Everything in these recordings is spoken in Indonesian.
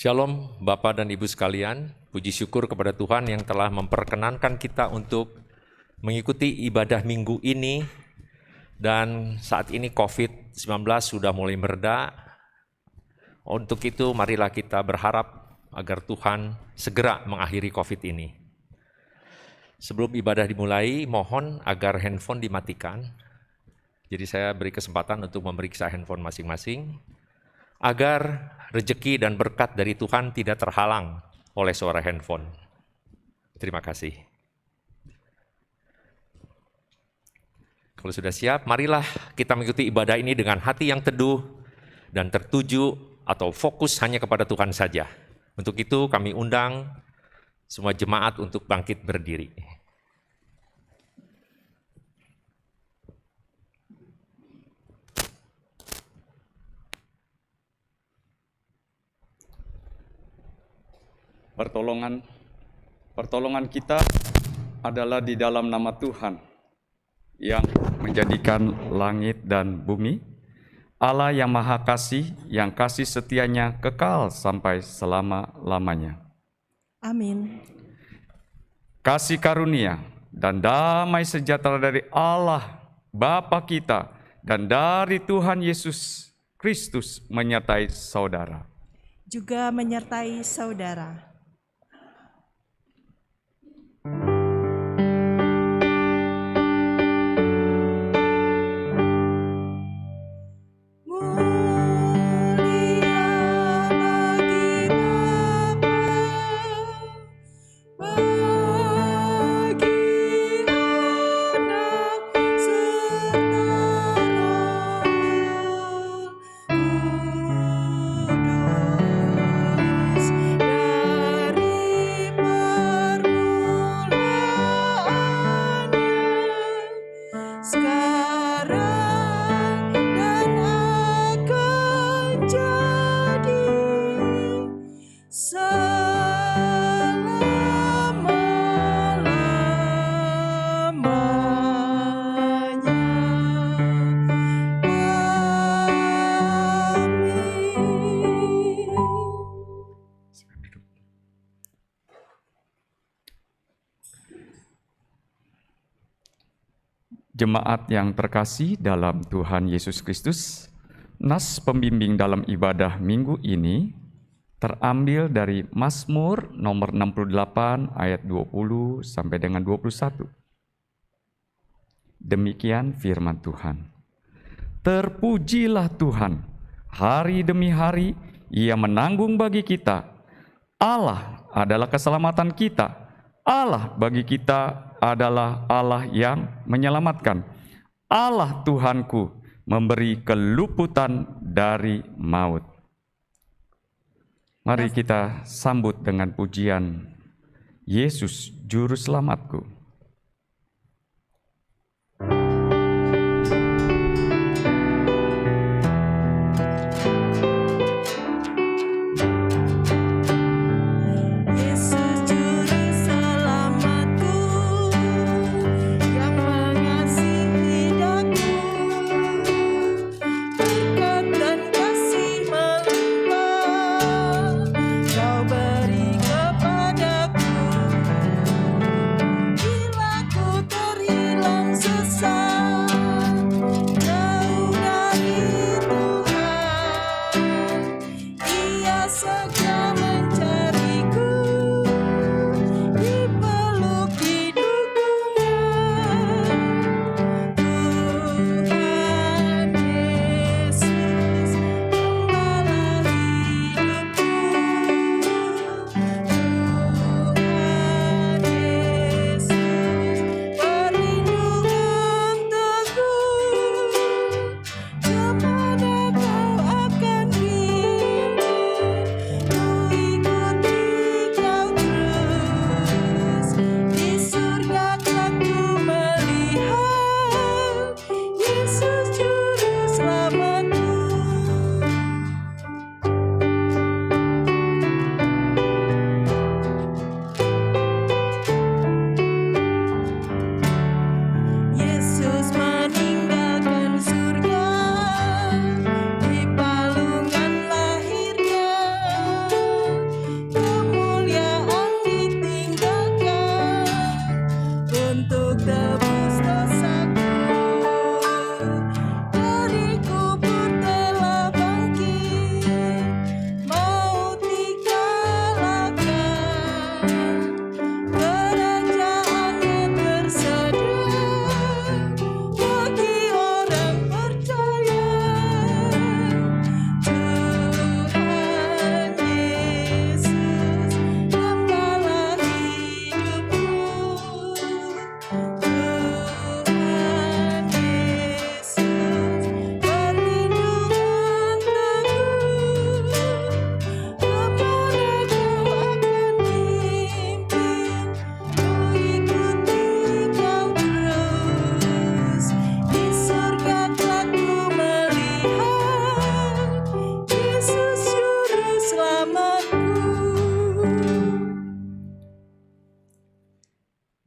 Shalom Bapak dan Ibu sekalian, puji syukur kepada Tuhan yang telah memperkenankan kita untuk mengikuti ibadah minggu ini. Dan saat ini COVID-19 sudah mulai mereda. Untuk itu marilah kita berharap agar Tuhan segera mengakhiri COVID ini. Sebelum ibadah dimulai, mohon agar handphone dimatikan. Jadi saya beri kesempatan untuk memeriksa handphone masing-masing, agar rejeki dan berkat dari Tuhan tidak terhalang oleh suara handphone. Terima kasih. Kalau sudah siap, marilah kita mengikuti ibadah ini dengan hati yang teduh dan tertuju atau fokus hanya kepada Tuhan saja. Untuk itu kami undang semua jemaat untuk bangkit berdiri. Pertolongan kita adalah di dalam nama Tuhan yang menjadikan langit dan bumi, Allah yang Maha Kasih, yang kasih setianya kekal sampai selama-lamanya. Amin. Kasih karunia dan damai sejahtera dari Allah Bapa kita dan dari Tuhan Yesus Kristus menyertai saudara. Juga menyertai saudara. Jemaat yang terkasih dalam Tuhan Yesus Kristus, nas pembimbing dalam ibadah minggu ini terambil dari Mazmur nomor 68 ayat 20 sampai dengan 21. Demikian firman Tuhan. Terpujilah Tuhan, hari demi hari Ia menanggung bagi kita. Allah adalah keselamatan kita. Allah bagi kita adalah Allah yang menyelamatkan. Allah Tuhanku memberi keluputan dari maut. Mari kita sambut dengan pujian Yesus Juru Selamatku. Kau beri kepadaku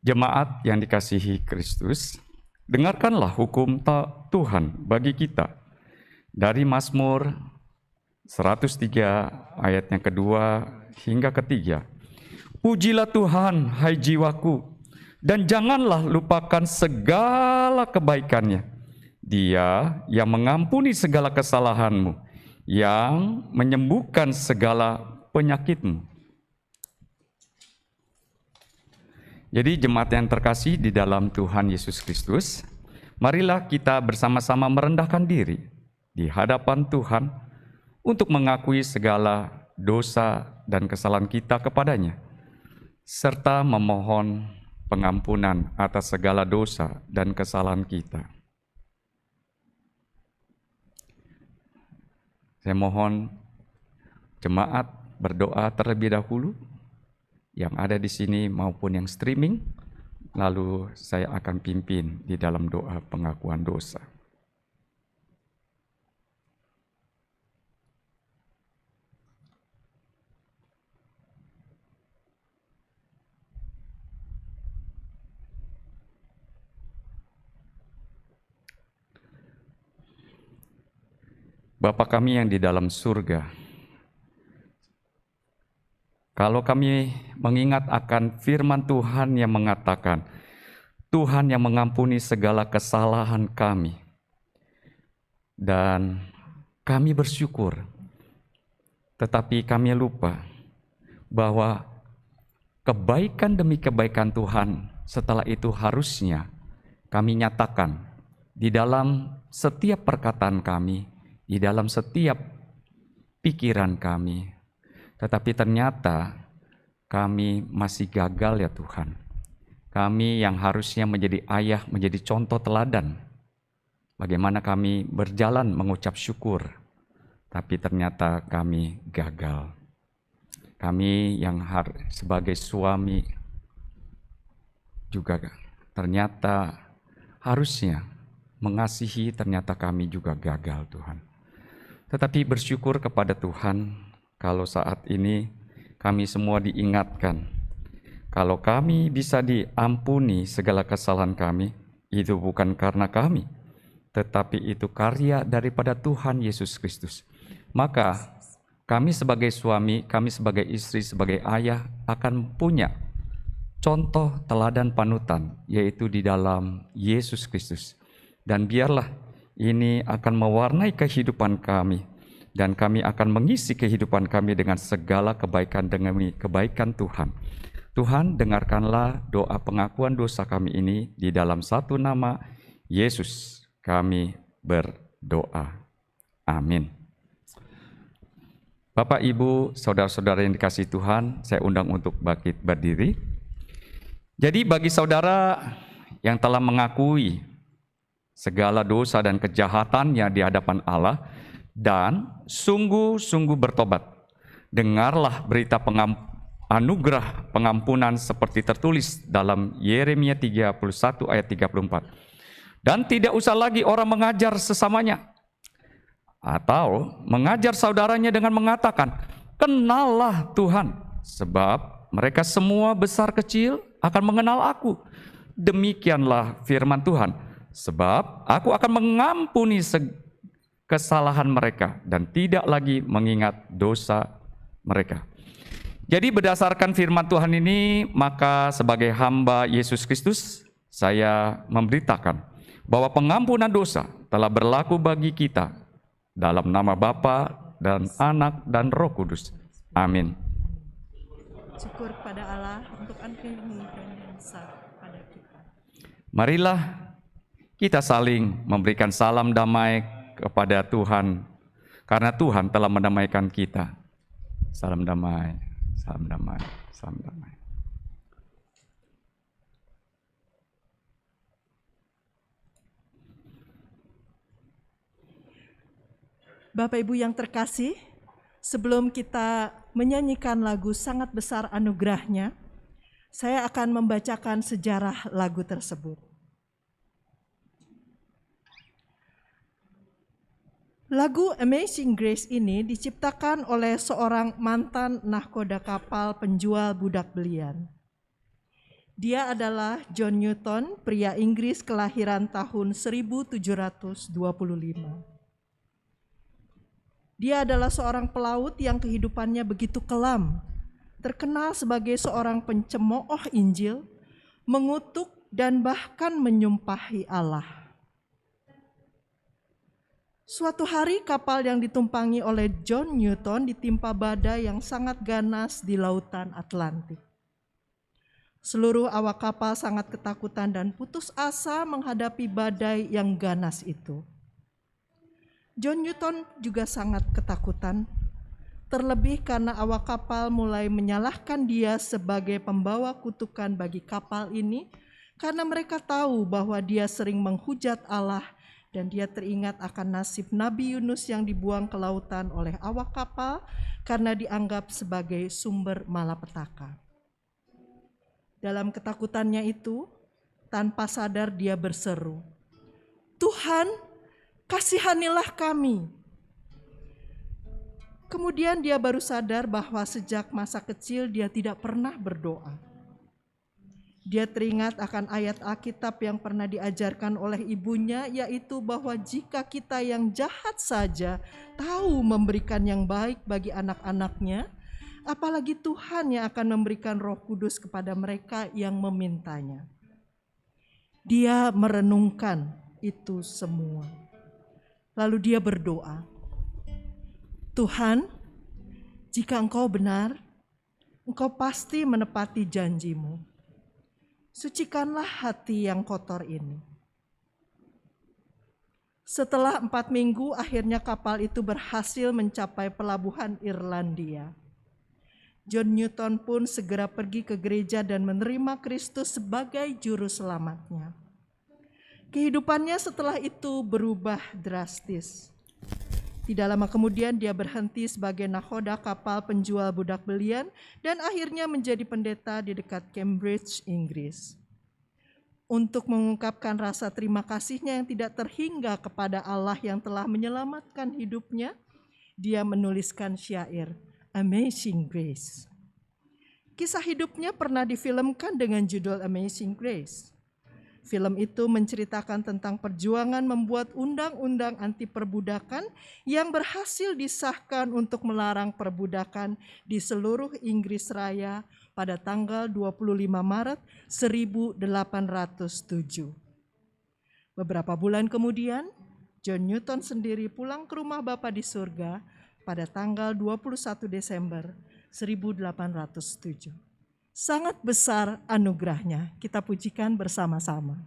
Jemaat yang dikasihi Kristus, dengarkanlah hukum Tuhan bagi kita dari Mazmur 103 ayat yang kedua hingga ketiga. Pujilah Tuhan, hai jiwaku, dan janganlah lupakan segala kebaikannya. Dia yang mengampuni segala kesalahanmu, yang menyembuhkan segala penyakitmu. Jadi jemaat yang terkasih di dalam Tuhan Yesus Kristus, marilah kita bersama-sama merendahkan diri di hadapan Tuhan untuk mengakui segala dosa dan kesalahan kita kepadanya, serta memohon pengampunan atas segala dosa dan kesalahan kita. Saya mohon jemaat berdoa terlebih dahulu, yang ada di sini maupun yang streaming, lalu saya akan pimpin di dalam doa pengakuan dosa. Bapa kami yang di dalam surga, kalau kami mengingat akan firman Tuhan yang mengatakan, Tuhan yang mengampuni segala kesalahan kami, dan kami bersyukur, tetapi kami lupa bahwa kebaikan demi kebaikan Tuhan setelah itu harusnya kami nyatakan di dalam setiap perkataan kami, di dalam setiap pikiran kami. Tetapi ternyata kami masih gagal ya Tuhan. Kami yang harusnya menjadi ayah, menjadi contoh teladan. Bagaimana kami berjalan mengucap syukur, tapi ternyata kami gagal. Kami yang sebagai suami juga ternyata harusnya mengasihi, ternyata kami juga gagal Tuhan. Tetapi bersyukur kepada Tuhan, kalau saat ini kami semua diingatkan, kalau kami bisa diampuni segala kesalahan kami, itu bukan karena kami, tetapi itu karya daripada Tuhan Yesus Kristus. Maka kami sebagai suami, kami sebagai istri, sebagai ayah akan punya contoh teladan panutan, yaitu di dalam Yesus Kristus. Dan biarlah ini akan mewarnai kehidupan kami, dan kami akan mengisi kehidupan kami dengan segala kebaikan demi kebaikan Tuhan. Tuhan, dengarkanlah doa pengakuan dosa kami ini di dalam satu nama Yesus kami berdoa. Amin. Bapak, Ibu, saudara-saudara yang dikasihi Tuhan, saya undang untuk bangkit berdiri. Jadi bagi saudara yang telah mengakui segala dosa dan kejahatannya di hadapan Allah, dan sungguh-sungguh bertobat, dengarlah berita anugerah pengampunan seperti tertulis dalam Yeremia 31 ayat 34. Dan tidak usah lagi orang mengajar sesamanya, atau mengajar saudaranya dengan mengatakan, kenallah Tuhan, sebab mereka semua besar kecil akan mengenal aku. Demikianlah firman Tuhan, sebab aku akan mengampuni kesalahan mereka dan tidak lagi mengingat dosa mereka. Jadi berdasarkan firman Tuhan ini, maka sebagai hamba Yesus Kristus, saya memberitakan bahwa pengampunan dosa telah berlaku bagi kita dalam nama Bapa dan Anak dan Roh Kudus. Amin. Syukur pada Allah untuk anugerah yang besar pada kita. Marilah kita saling memberikan salam damai kepada Tuhan, karena Tuhan telah mendamaikan kita. Salam damai, salam damai, salam damai. Bapak Ibu yang terkasih, sebelum kita menyanyikan lagu Sangat Besar Anugerahnya, saya akan membacakan sejarah lagu tersebut. Lagu Amazing Grace ini diciptakan oleh seorang mantan nahkoda kapal penjual budak belian. Dia adalah John Newton, pria Inggris kelahiran tahun 1725. Dia adalah seorang pelaut yang kehidupannya begitu kelam, terkenal sebagai seorang pencemooh Injil, mengutuk dan bahkan menyumpahi Allah. Suatu hari kapal yang ditumpangi oleh John Newton ditimpa badai yang sangat ganas di lautan Atlantik. Seluruh awak kapal sangat ketakutan dan putus asa menghadapi badai yang ganas itu. John Newton juga sangat ketakutan, terlebih karena awak kapal mulai menyalahkan dia sebagai pembawa kutukan bagi kapal ini, karena mereka tahu bahwa dia sering menghujat Allah, dan dia teringat akan nasib Nabi Yunus yang dibuang ke lautan oleh awak kapal karena dianggap sebagai sumber malapetaka. Dalam ketakutannya itu, tanpa sadar dia berseru, "Tuhan, kasihanilah kami." Kemudian dia baru sadar bahwa sejak masa kecil dia tidak pernah berdoa. Dia teringat akan ayat Alkitab yang pernah diajarkan oleh ibunya, yaitu bahwa jika kita yang jahat saja tahu memberikan yang baik bagi anak-anaknya, apalagi Tuhan yang akan memberikan Roh Kudus kepada mereka yang memintanya. Dia merenungkan itu semua. Lalu dia berdoa, "Tuhan, jika Engkau benar, Engkau pasti menepati janji-Mu. Sucikanlah hati yang kotor ini." Setelah 4 minggu, akhirnya kapal itu berhasil mencapai pelabuhan Irlandia. John Newton pun segera pergi ke gereja dan menerima Kristus sebagai juru selamatnya. Kehidupannya setelah itu berubah drastis. Tidak lama kemudian dia berhenti sebagai nakhoda kapal penjual budak belian dan akhirnya menjadi pendeta di dekat Cambridge, Inggris. Untuk mengungkapkan rasa terima kasihnya yang tidak terhingga kepada Allah yang telah menyelamatkan hidupnya, dia menuliskan syair Amazing Grace. Kisah hidupnya pernah difilmkan dengan judul Amazing Grace. Film itu menceritakan tentang perjuangan membuat undang-undang anti perbudakan yang berhasil disahkan untuk melarang perbudakan di seluruh Inggris Raya pada tanggal 25 Maret 1807. Beberapa bulan kemudian, John Newton sendiri pulang ke rumah Bapa di surga pada tanggal 21 Desember 1807. Sangat besar anugerahnya, kita pujikan bersama-sama.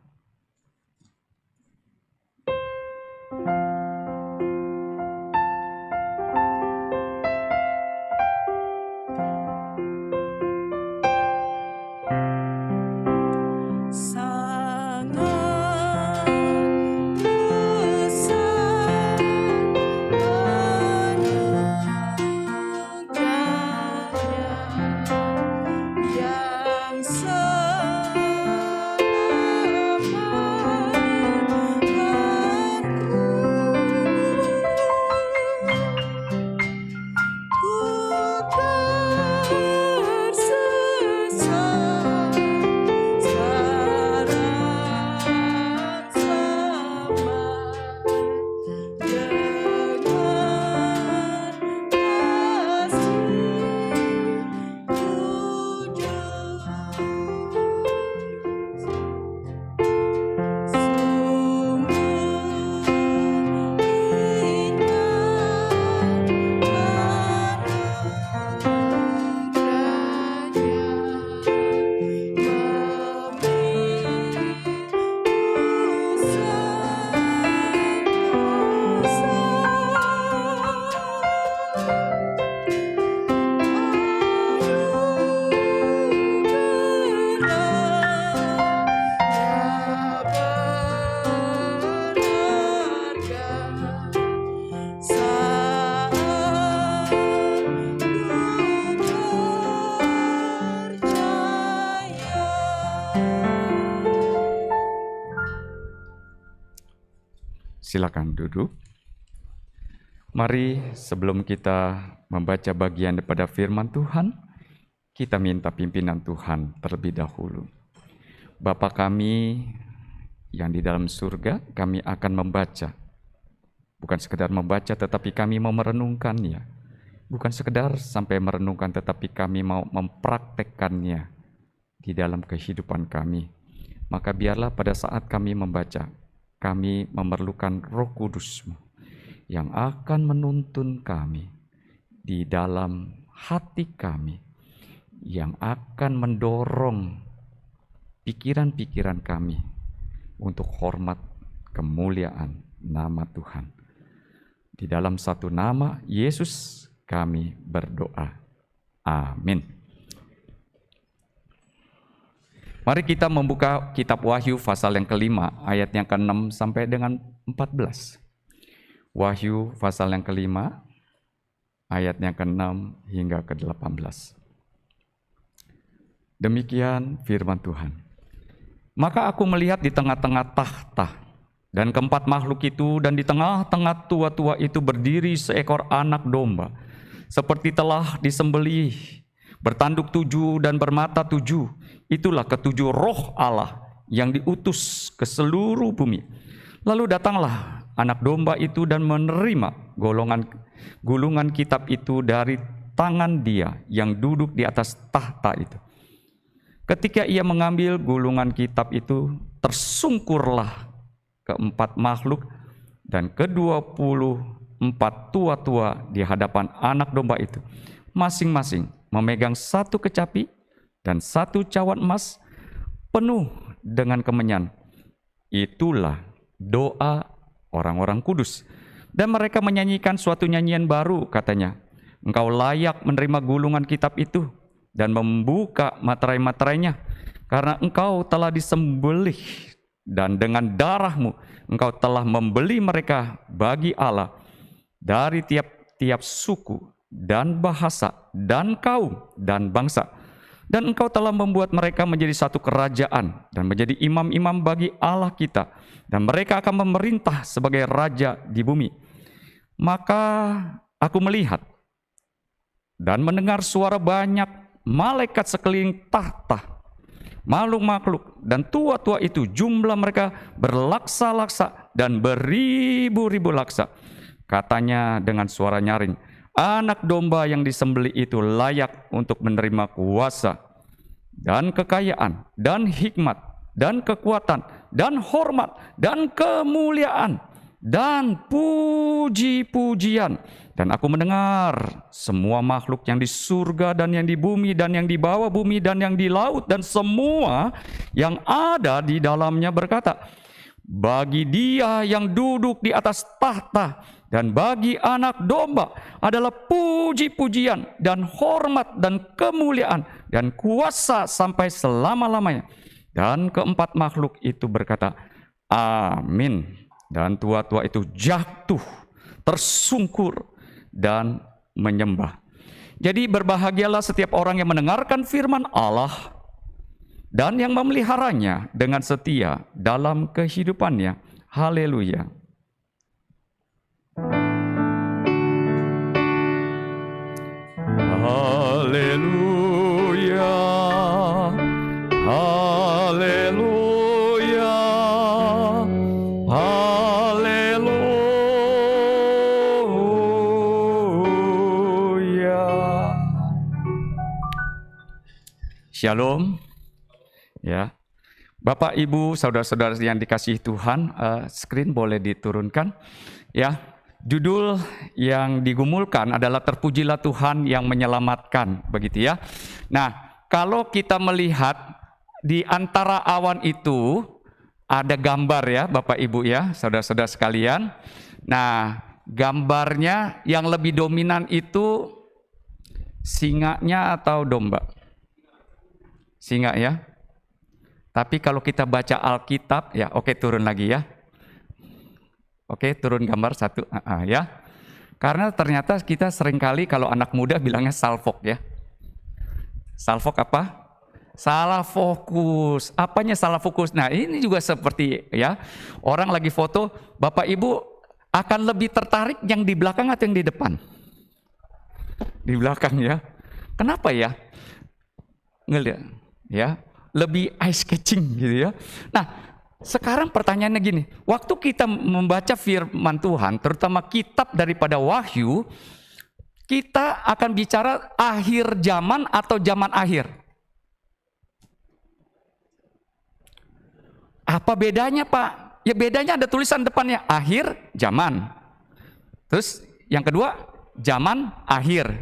Silakan duduk. Mari sebelum kita membaca bagian daripada firman Tuhan, kita minta pimpinan Tuhan terlebih dahulu. Bapa kami yang di dalam surga, kami akan membaca. Bukan sekedar membaca, tetapi kami mau merenungkannya. Bukan sekedar sampai merenungkan, tetapi kami mau mempraktekkannya di dalam kehidupan kami. Maka biarlah pada saat kami membaca, kami memerlukan Roh Kudus-Mu yang akan menuntun kami di dalam hati kami, yang akan mendorong pikiran-pikiran kami untuk hormat kemuliaan nama Tuhan. Di dalam satu nama Yesus kami berdoa. Amin. Mari kita membuka kitab Wahyu pasal yang kelima, ayat yang ke-6 sampai dengan 14. Wahyu pasal yang kelima, ayat yang ke-6 hingga ke-18. Demikian firman Tuhan. Maka aku melihat di tengah-tengah tahta dan keempat makhluk itu, dan di tengah-tengah tua-tua itu berdiri seekor anak domba, seperti telah disembelih, bertanduk 7 dan bermata 7. Itulah ketujuh roh Allah yang diutus ke seluruh bumi. Lalu datanglah anak domba itu dan menerima gulungan kitab itu dari tangan Dia yang duduk di atas tahta itu. Ketika ia mengambil gulungan kitab itu, tersungkurlah keempat makhluk dan ke-24 tua-tua di hadapan anak domba itu, masing-masing memegang satu kecapi dan satu cawan emas penuh dengan kemenyan. Itulah doa orang-orang kudus. Dan mereka menyanyikan suatu nyanyian baru, katanya, Engkau layak menerima gulungan kitab itu dan membuka materai-materainya, karena Engkau telah disembelih, dan dengan darah-Mu Engkau telah membeli mereka bagi Allah dari tiap-tiap suku dan bahasa dan kaum dan bangsa. Dan Engkau telah membuat mereka menjadi satu kerajaan dan menjadi imam-imam bagi Allah kita, dan mereka akan memerintah sebagai raja di bumi. Maka aku melihat dan mendengar suara banyak malaikat sekeliling tahta, makhluk-makhluk dan tua-tua itu, jumlah mereka berlaksa-laksa dan beribu-ribu laksa. Katanya dengan suara nyaring, anak domba yang disembelih itu layak untuk menerima kuasa dan kekayaan dan hikmat dan kekuatan dan hormat dan kemuliaan dan puji-pujian. Dan aku mendengar semua makhluk yang di surga dan yang di bumi dan yang di bawah bumi dan yang di laut dan semua yang ada di dalamnya berkata, bagi Dia yang duduk di atas tahta dan bagi anak domba adalah puji-pujian dan hormat dan kemuliaan dan kuasa sampai selama-lamanya. Dan keempat makhluk itu berkata, amin. Dan tua-tua itu jatuh, tersungkur, dan menyembah. Jadi berbahagialah setiap orang yang mendengarkan firman Allah dan yang memeliharanya dengan setia dalam kehidupannya. Haleluya. Haleluya. Haleluya. Shalom, ya, Bapak, Ibu, saudara-saudara yang dikasihi Tuhan, screen boleh diturunkan, ya. Judul yang digumulkan adalah Terpujilah Tuhan yang Menyelamatkan, begitu ya. Nah, kalau kita melihat di antara awan itu ada gambar ya, Bapak, Ibu ya, saudara-saudara sekalian. Nah, gambarnya yang lebih dominan itu singanya atau domba? Singa ya. Tapi kalau kita baca Alkitab ya, oke, turun lagi ya. Oke, turun gambar satu ya. Karena ternyata kita seringkali kalau anak muda bilangnya salfok ya. Salfok apa? Salah fokus. Apanya salah fokus? Nah, ini juga seperti ya, orang lagi foto, Bapak Ibu akan lebih tertarik yang di belakang atau yang di depan? Di belakang ya. Kenapa ya? Ngelihat ya, lebih eye catching gitu ya. Nah, sekarang pertanyaannya gini, waktu kita membaca firman Tuhan, terutama kitab daripada Wahyu, kita akan bicara akhir zaman atau zaman akhir. Apa bedanya, Pak? Ya bedanya ada tulisan depannya akhir zaman. Terus yang kedua, zaman akhir.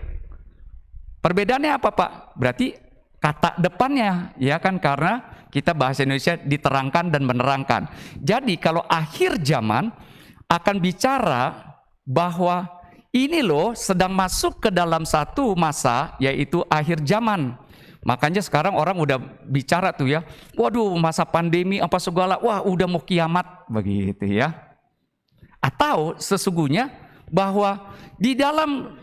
Perbedaannya apa, Pak? Berarti kata depannya, ya kan, karena kita bahasa Indonesia diterangkan dan menerangkan. Jadi kalau akhir zaman akan bicara bahwa ini loh sedang masuk ke dalam satu masa, yaitu akhir zaman. Makanya sekarang orang udah bicara tuh ya, waduh masa pandemi apa segala, wah udah mau kiamat begitu ya. Atau sesungguhnya bahwa di dalam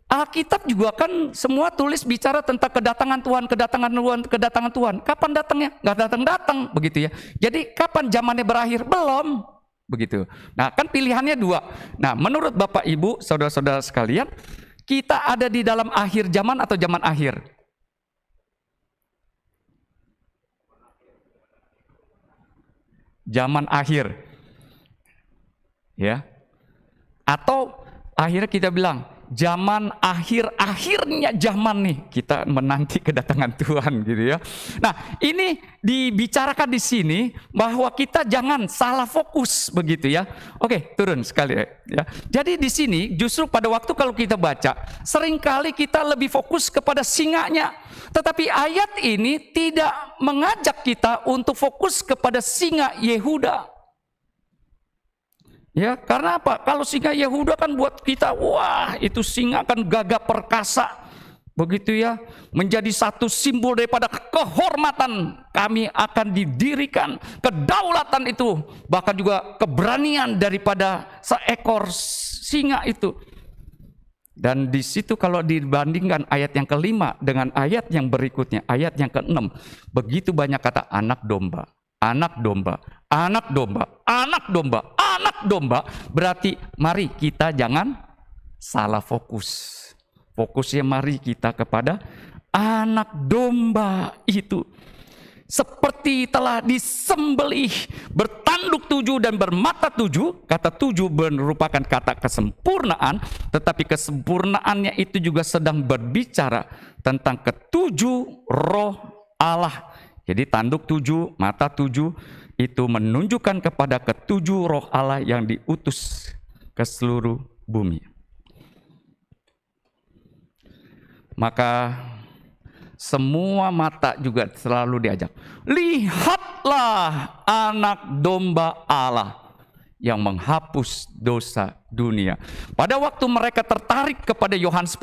Alkitab juga kan semua tulis bicara tentang kedatangan Tuhan, kedatangan Tuhan, kedatangan Tuhan. Kapan datangnya? Nggak datang-datang begitu ya. Jadi kapan zamannya berakhir? Belum begitu. Nah kan pilihannya dua. Nah menurut Bapak Ibu, saudara-saudara sekalian, kita ada di dalam akhir zaman atau zaman akhir? Zaman akhir. Ya. Atau akhirnya kita bilang zaman akhirnya zaman nih, kita menanti kedatangan Tuhan gitu ya. Nah, ini dibicarakan di sini bahwa kita jangan salah fokus begitu ya. Oke, turun sekali ya. Jadi di sini justru pada waktu kalau kita baca, seringkali kita lebih fokus kepada singanya. Tetapi ayat ini tidak mengajak kita untuk fokus kepada singa Yehuda. Ya, karena apa? Kalau singa Yehuda kan buat kita, wah itu singa kan gagah perkasa, begitu ya, menjadi satu simbol daripada kehormatan kami akan didirikan, kedaulatan itu, bahkan juga keberanian daripada seekor singa itu. Dan di situ kalau dibandingkan ayat yang kelima dengan ayat yang berikutnya, ayat yang keenam, begitu banyak kata anak domba, anak domba, anak domba, anak domba, anak domba. Berarti mari kita jangan salah fokus. Fokusnya mari kita kepada anak domba itu. Seperti telah disembelih, bertanduk 7 dan bermata 7. Kata 7 merupakan kata kesempurnaan, tetapi kesempurnaannya itu juga sedang berbicara tentang ketujuh roh Allah. Jadi tanduk 7, mata 7 itu menunjukkan kepada ketujuh roh Allah yang diutus ke seluruh bumi. Maka semua mata juga selalu diajak, lihatlah anak domba Allah yang menghapus dosa dunia. Pada waktu mereka tertarik kepada Yohanes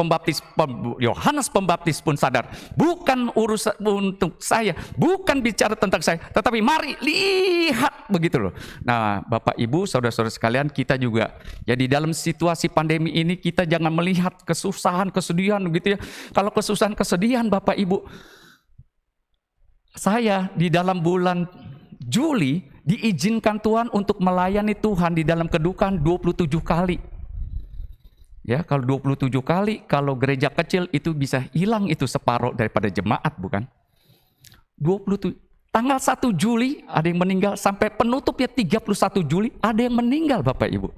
Pembaptis pun sadar, bukan urusan untuk saya, bukan bicara tentang saya, tetapi mari lihat, begitu loh. Nah, Bapak Ibu, saudara-saudara sekalian, kita juga jadi dalam situasi pandemi ini kita jangan melihat kesusahan, kesedihan gitu ya. Kalau kesusahan, kesedihan Bapak Ibu, saya di dalam bulan Juli diizinkan Tuhan untuk melayani Tuhan di dalam kedukaan 27 kali. Ya, kalau 27 kali, kalau gereja kecil itu bisa hilang itu separuh daripada jemaat, bukan? 27. Tanggal 1 Juli ada yang meninggal, sampai penutupnya 31 Juli ada yang meninggal Bapak Ibu.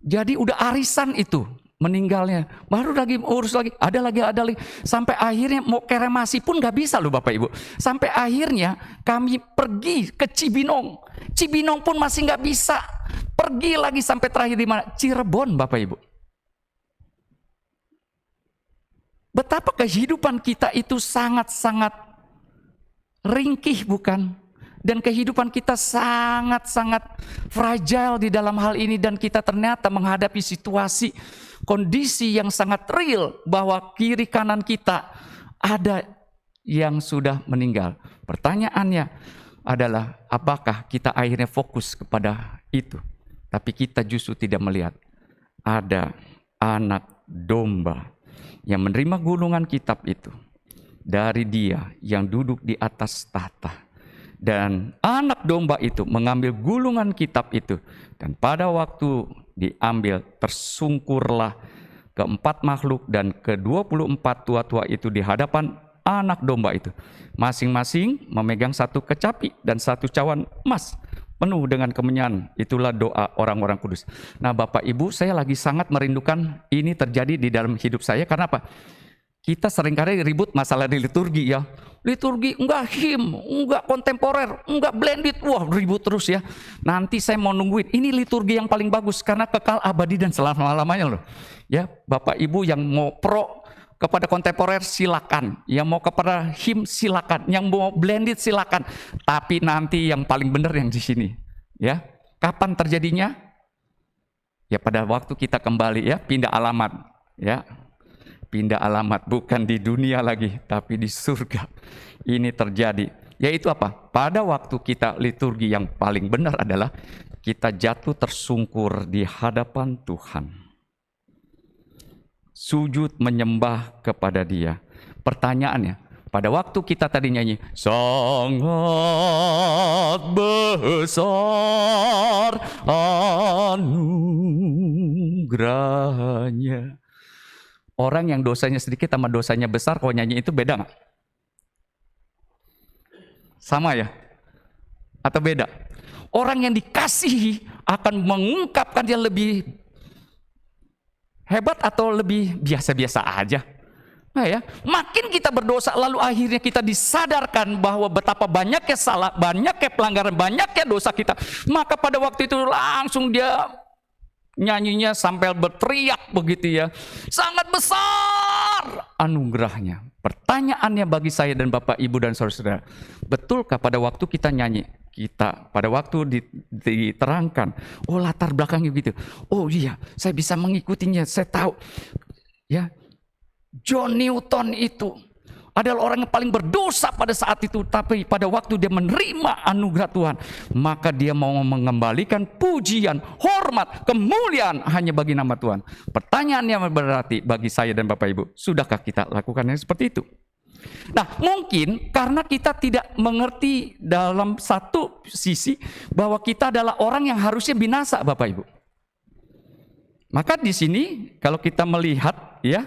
Jadi udah arisan itu meninggalnya, baru lagi urus lagi, ada lagi, sampai akhirnya mau kremasi pun nggak bisa loh Bapak Ibu. Sampai akhirnya kami pergi ke Cibinong pun masih nggak bisa. Pergi lagi sampai terakhir di mana? Cirebon Bapak Ibu. Betapa kehidupan kita itu sangat-sangat ringkih, bukan? Dan kehidupan kita sangat-sangat fragile di dalam hal ini, dan kita ternyata menghadapi situasi, kondisi yang sangat real bahwa kiri kanan kita ada yang sudah meninggal. Pertanyaannya adalah apakah kita akhirnya fokus kepada itu? Tapi kita justru tidak melihat ada anak domba yang menerima gulungan kitab itu dari Dia yang duduk di atas tahta. Dan anak domba itu mengambil gulungan kitab itu, dan pada waktu diambil tersungkurlah keempat makhluk dan ke-24 tua-tua itu di hadapan anak domba itu. Masing-masing memegang satu kecapi dan satu cawan emas penuh dengan kemenyan. Itulah doa orang-orang kudus. Nah Bapak Ibu, saya lagi sangat merindukan ini terjadi di dalam hidup saya. Karena apa? Kita seringkali ribut masalah di liturgi ya. Liturgi enggak him, enggak kontemporer, enggak blended. Wah ribut terus ya. Nanti saya mau nungguin. Ini liturgi yang paling bagus karena kekal abadi dan selama-lamanya loh. Ya, Bapak Ibu yang mau pro kepada kontemporer silakan. Yang mau kepada him silakan. Yang mau blended silakan. Tapi nanti yang paling benar yang di sini. Ya. Kapan terjadinya? Ya pada waktu kita kembali ya, pindah alamat. Ya. Pindah alamat, bukan di dunia lagi, tapi di surga. Ini terjadi. Yaitu apa? Pada waktu kita liturgi yang paling benar adalah kita jatuh tersungkur di hadapan Tuhan. Sujud menyembah kepada Dia. Pertanyaannya, pada waktu kita tadi nyanyi, sangat besar anugerahnya. Orang yang dosanya sedikit sama dosanya besar, kalau nyanyi itu beda nggak? Sama ya? Atau beda? Orang yang dikasihi akan mengungkapkan dia lebih hebat atau lebih biasa-biasa aja? Nah ya, makin kita berdosa lalu akhirnya kita disadarkan bahwa betapa banyaknya salah, banyaknya pelanggaran, banyaknya dosa kita. Maka pada waktu itu langsung dia nyanyinya sampai berteriak begitu ya. Sangat besar anugerahnya. Pertanyaannya bagi saya dan Bapak, Ibu dan saudara-saudara, betulkah pada waktu kita nyanyi, kita pada waktu diterangkan, oh latar belakangnya gitu. Oh iya, saya bisa mengikutinya, saya tahu. Ya, John Newton itu adalah orang yang paling berdosa pada saat itu, tapi pada waktu dia menerima anugerah Tuhan, maka dia mau mengembalikan pujian, hormat, kemuliaan hanya bagi nama Tuhan. Pertanyaannya berarti bagi saya dan Bapak Ibu, sudahkah kita lakukan yang seperti itu? Nah, mungkin karena kita tidak mengerti dalam satu sisi bahwa kita adalah orang yang harusnya binasa, Bapak Ibu. Maka di sini kalau kita melihat ya,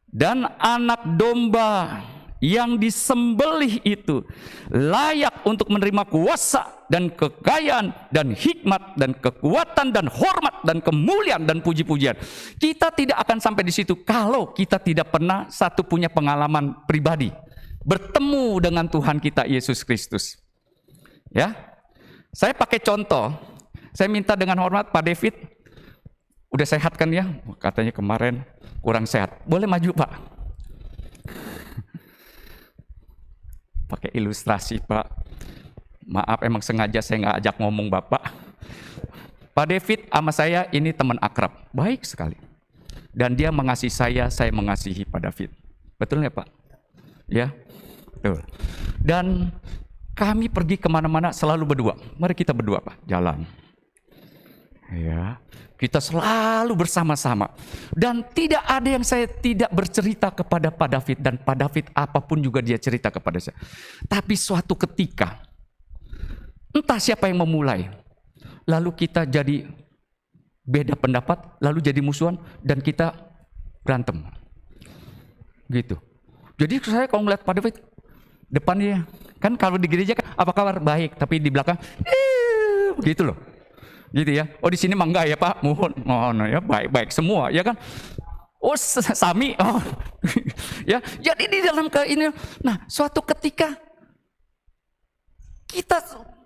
dan anak domba yang disembelih itu layak untuk menerima kuasa dan kekayaan dan hikmat dan kekuatan dan hormat dan kemuliaan dan puji-pujian. Kita tidak akan sampai di situ kalau kita tidak pernah satu punya pengalaman pribadi bertemu dengan Tuhan kita Yesus Kristus. Ya, saya pakai contoh. Saya minta dengan hormat Pak David, udah sehat kan ya? Katanya kemarin kurang sehat. Boleh maju Pak? Pakai ilustrasi Pak. Maaf emang sengaja saya nggak ajak ngomong Bapak. Pak David sama saya ini teman akrab. Baik sekali. Dan dia mengasihi saya mengasihi Pak David. Betul nggak Pak? Ya, betul. Dan kami pergi kemana-mana selalu berdua. Mari kita berdua Pak, jalan. Ya, kita selalu bersama-sama. Dan tidak ada yang saya tidak bercerita kepada Pak David. Dan Pak David apapun juga dia cerita kepada saya. Tapi suatu ketika, entah siapa yang memulai, lalu kita jadi beda pendapat, lalu jadi musuhan, dan kita berantem. Gitu. Jadi saya kalau melihat Pak David, depannya, kan kalau di gereja kan, apa kabar? Baik, tapi di belakang, begitu loh. Gitu ya. Oh di sini mah enggak ya Pak, mohon ya, baik-baik semua ya kan. Oh sami, oh ya. Jadi di dalam ini, nah suatu ketika kita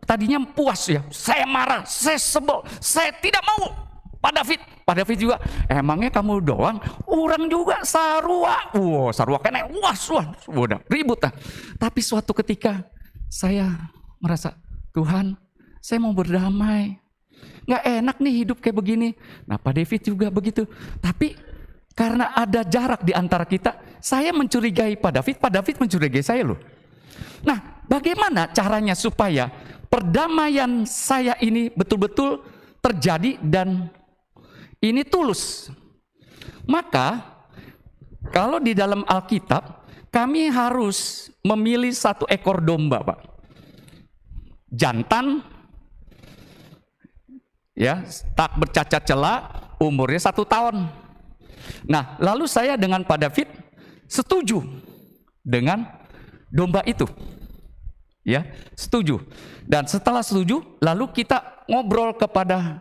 tadinya puas ya, saya marah, saya sebel, saya tidak mau. Pak David juga, emangnya kamu doang, orang juga sarua, sarua kena, udah ribut lah. Tapi suatu ketika saya merasa, Tuhan, saya mau berdamai. Nggak enak nih hidup kayak begini. Nah Pak David juga begitu. Tapi karena ada jarak di antara kita, saya mencurigai Pak David mencurigai saya loh. Nah bagaimana caranya supaya perdamaian saya ini betul-betul terjadi dan ini tulus? Maka kalau di dalam Alkitab kami harus memilih satu ekor domba Pak. Jantan, ya, tak bercacat celah, umurnya 1 tahun. Nah, lalu saya dengan Pak David setuju dengan domba itu. Ya, setuju. Dan setelah setuju, lalu kita ngobrol kepada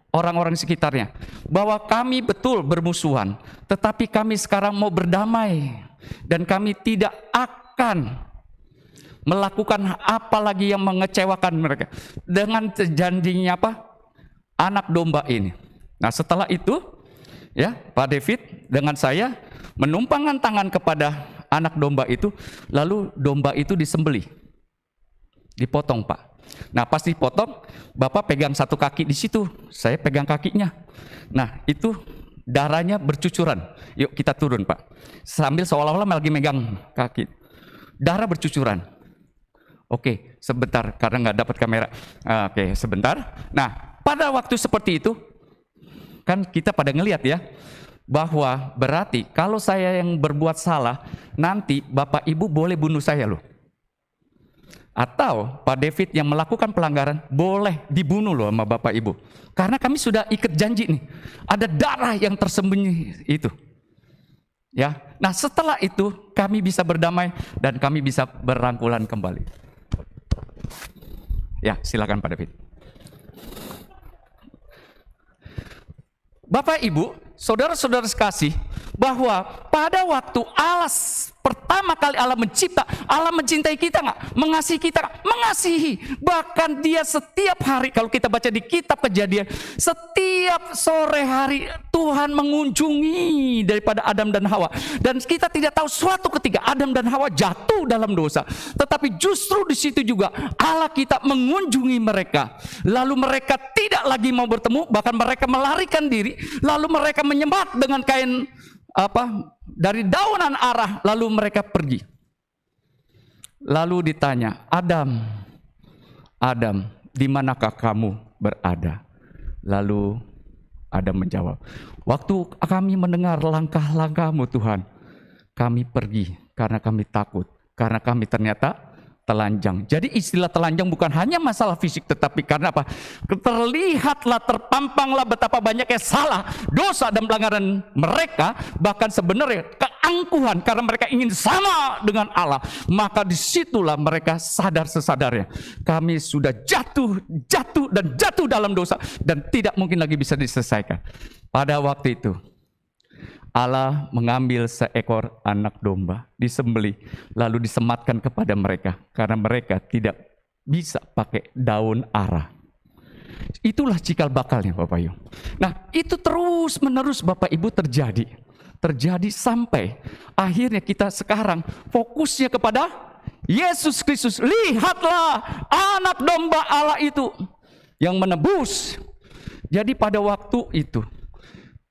orang-orang sekitarnya bahwa kami betul bermusuhan, tetapi kami sekarang mau berdamai dan kami tidak akan melakukan apa lagi yang mengecewakan mereka dengan janjinya apa? Anak domba ini. Nah, setelah itu ya, Pak David dengan saya menumpangkan tangan kepada anak domba itu, lalu domba itu disembelih. Dipotong, Pak. Nah, pas dipotong, Bapak pegang satu kaki di situ, saya pegang kakinya. Nah, itu darahnya bercucuran. Yuk kita turun, Pak. Sambil seolah-olah lagi megang kaki. Darah bercucuran. Oke, sebentar, karena nggak dapat kamera. Oke, sebentar. Nah, pada waktu seperti itu, kan kita pada ngelihat ya, bahwa berarti kalau saya yang berbuat salah, nanti Bapak Ibu boleh bunuh saya loh. Atau Pak David yang melakukan pelanggaran boleh dibunuh loh sama Bapak Ibu. Karena kami sudah ikat janji nih. Ada darah yang tersembunyi itu. Ya. Nah, setelah itu kami bisa berdamai dan kami bisa berangkulan kembali. Ya, silakan Pak David. Bapak Ibu, saudara-saudara sekasih, bahwa pada waktu Allah pertama kali Allah mencipta, Allah mencintai kita nggak? Mengasihi kita nggak? Mengasihi. Bahkan Dia setiap hari, kalau kita baca di kitab Kejadian, setiap sore hari Tuhan mengunjungi daripada Adam dan Hawa. Dan kita tidak tahu suatu ketika Adam dan Hawa jatuh dalam dosa. Tetapi justru di situ juga Allah kita mengunjungi mereka. Lalu mereka tidak lagi mau bertemu, bahkan mereka melarikan diri. Lalu mereka menyemat dengan kain dari daunan arah, lalu mereka pergi. Lalu ditanya, Adam, di manakah kamu berada? Lalu Adam menjawab, waktu kami mendengar langkah-langkahmu Tuhan, kami pergi karena kami takut, karena kami ternyata telanjang. Jadi istilah telanjang bukan hanya masalah fisik, tetapi karena apa? Terlihatlah, terpampanglah betapa banyaknya salah, dosa dan pelanggaran mereka, bahkan sebenarnya keangkuhan karena mereka ingin sama dengan Allah. Maka disitulah mereka sadar sesadarnya, kami sudah jatuh dalam dosa dan tidak mungkin lagi bisa diselesaikan. Pada waktu itu Allah mengambil seekor anak domba, disembelih, lalu disematkan kepada mereka, karena mereka tidak bisa pakai daun ara. Itulah cikal bakalnya Bapak Ibu. Nah, itu terus menerus Bapak Ibu terjadi sampai akhirnya kita sekarang fokusnya kepada Yesus Kristus. Lihatlah anak domba Allah itu yang menebus. Jadi pada waktu itu,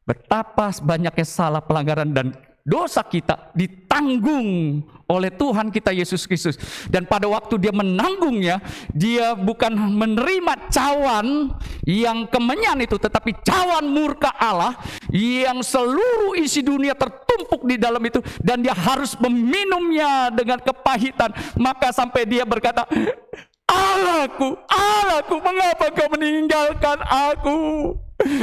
betapa banyaknya salah, pelanggaran dan dosa kita ditanggung oleh Tuhan kita Yesus Kristus. Dan pada waktu Dia menanggungnya, Dia bukan menerima cawan yang kemenyan itu, tetapi cawan murka Allah yang seluruh isi dunia tertumpuk di dalam itu, dan Dia harus meminumnya dengan kepahitan. Maka sampai Dia berkata, Allahku, mengapa Kau meninggalkan aku?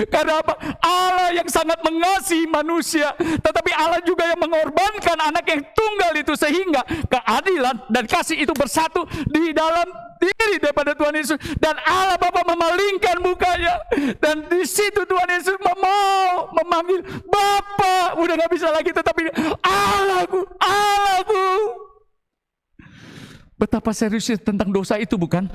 Karena apa? Allah yang sangat mengasihi manusia, tetapi Allah juga yang mengorbankan anak yang tunggal itu, sehingga keadilan dan kasih itu bersatu di dalam diri daripada Tuhan Yesus. Dan Allah Bapa memalingkan mukanya, dan di situ Tuhan Yesus mau memanggil, Bapa, udah gak bisa lagi, tetapi Allahku. Betapa seriusnya tentang dosa itu, bukan?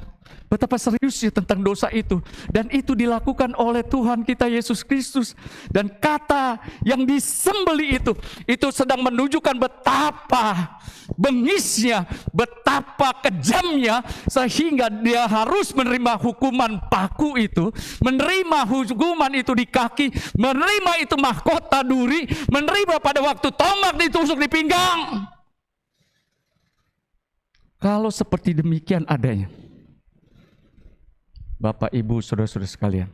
Betapa seriusnya tentang dosa itu. Dan itu dilakukan oleh Tuhan kita Yesus Kristus. Dan kata yang disembeli itu sedang menunjukkan betapa bengisnya, betapa kejamnya, sehingga Dia harus menerima hukuman paku itu, menerima hukuman itu di kaki, menerima itu mahkota duri, menerima pada waktu tombak ditusuk di pinggang. Kalau seperti demikian adanya, Bapak, Ibu, saudara-saudara sekalian,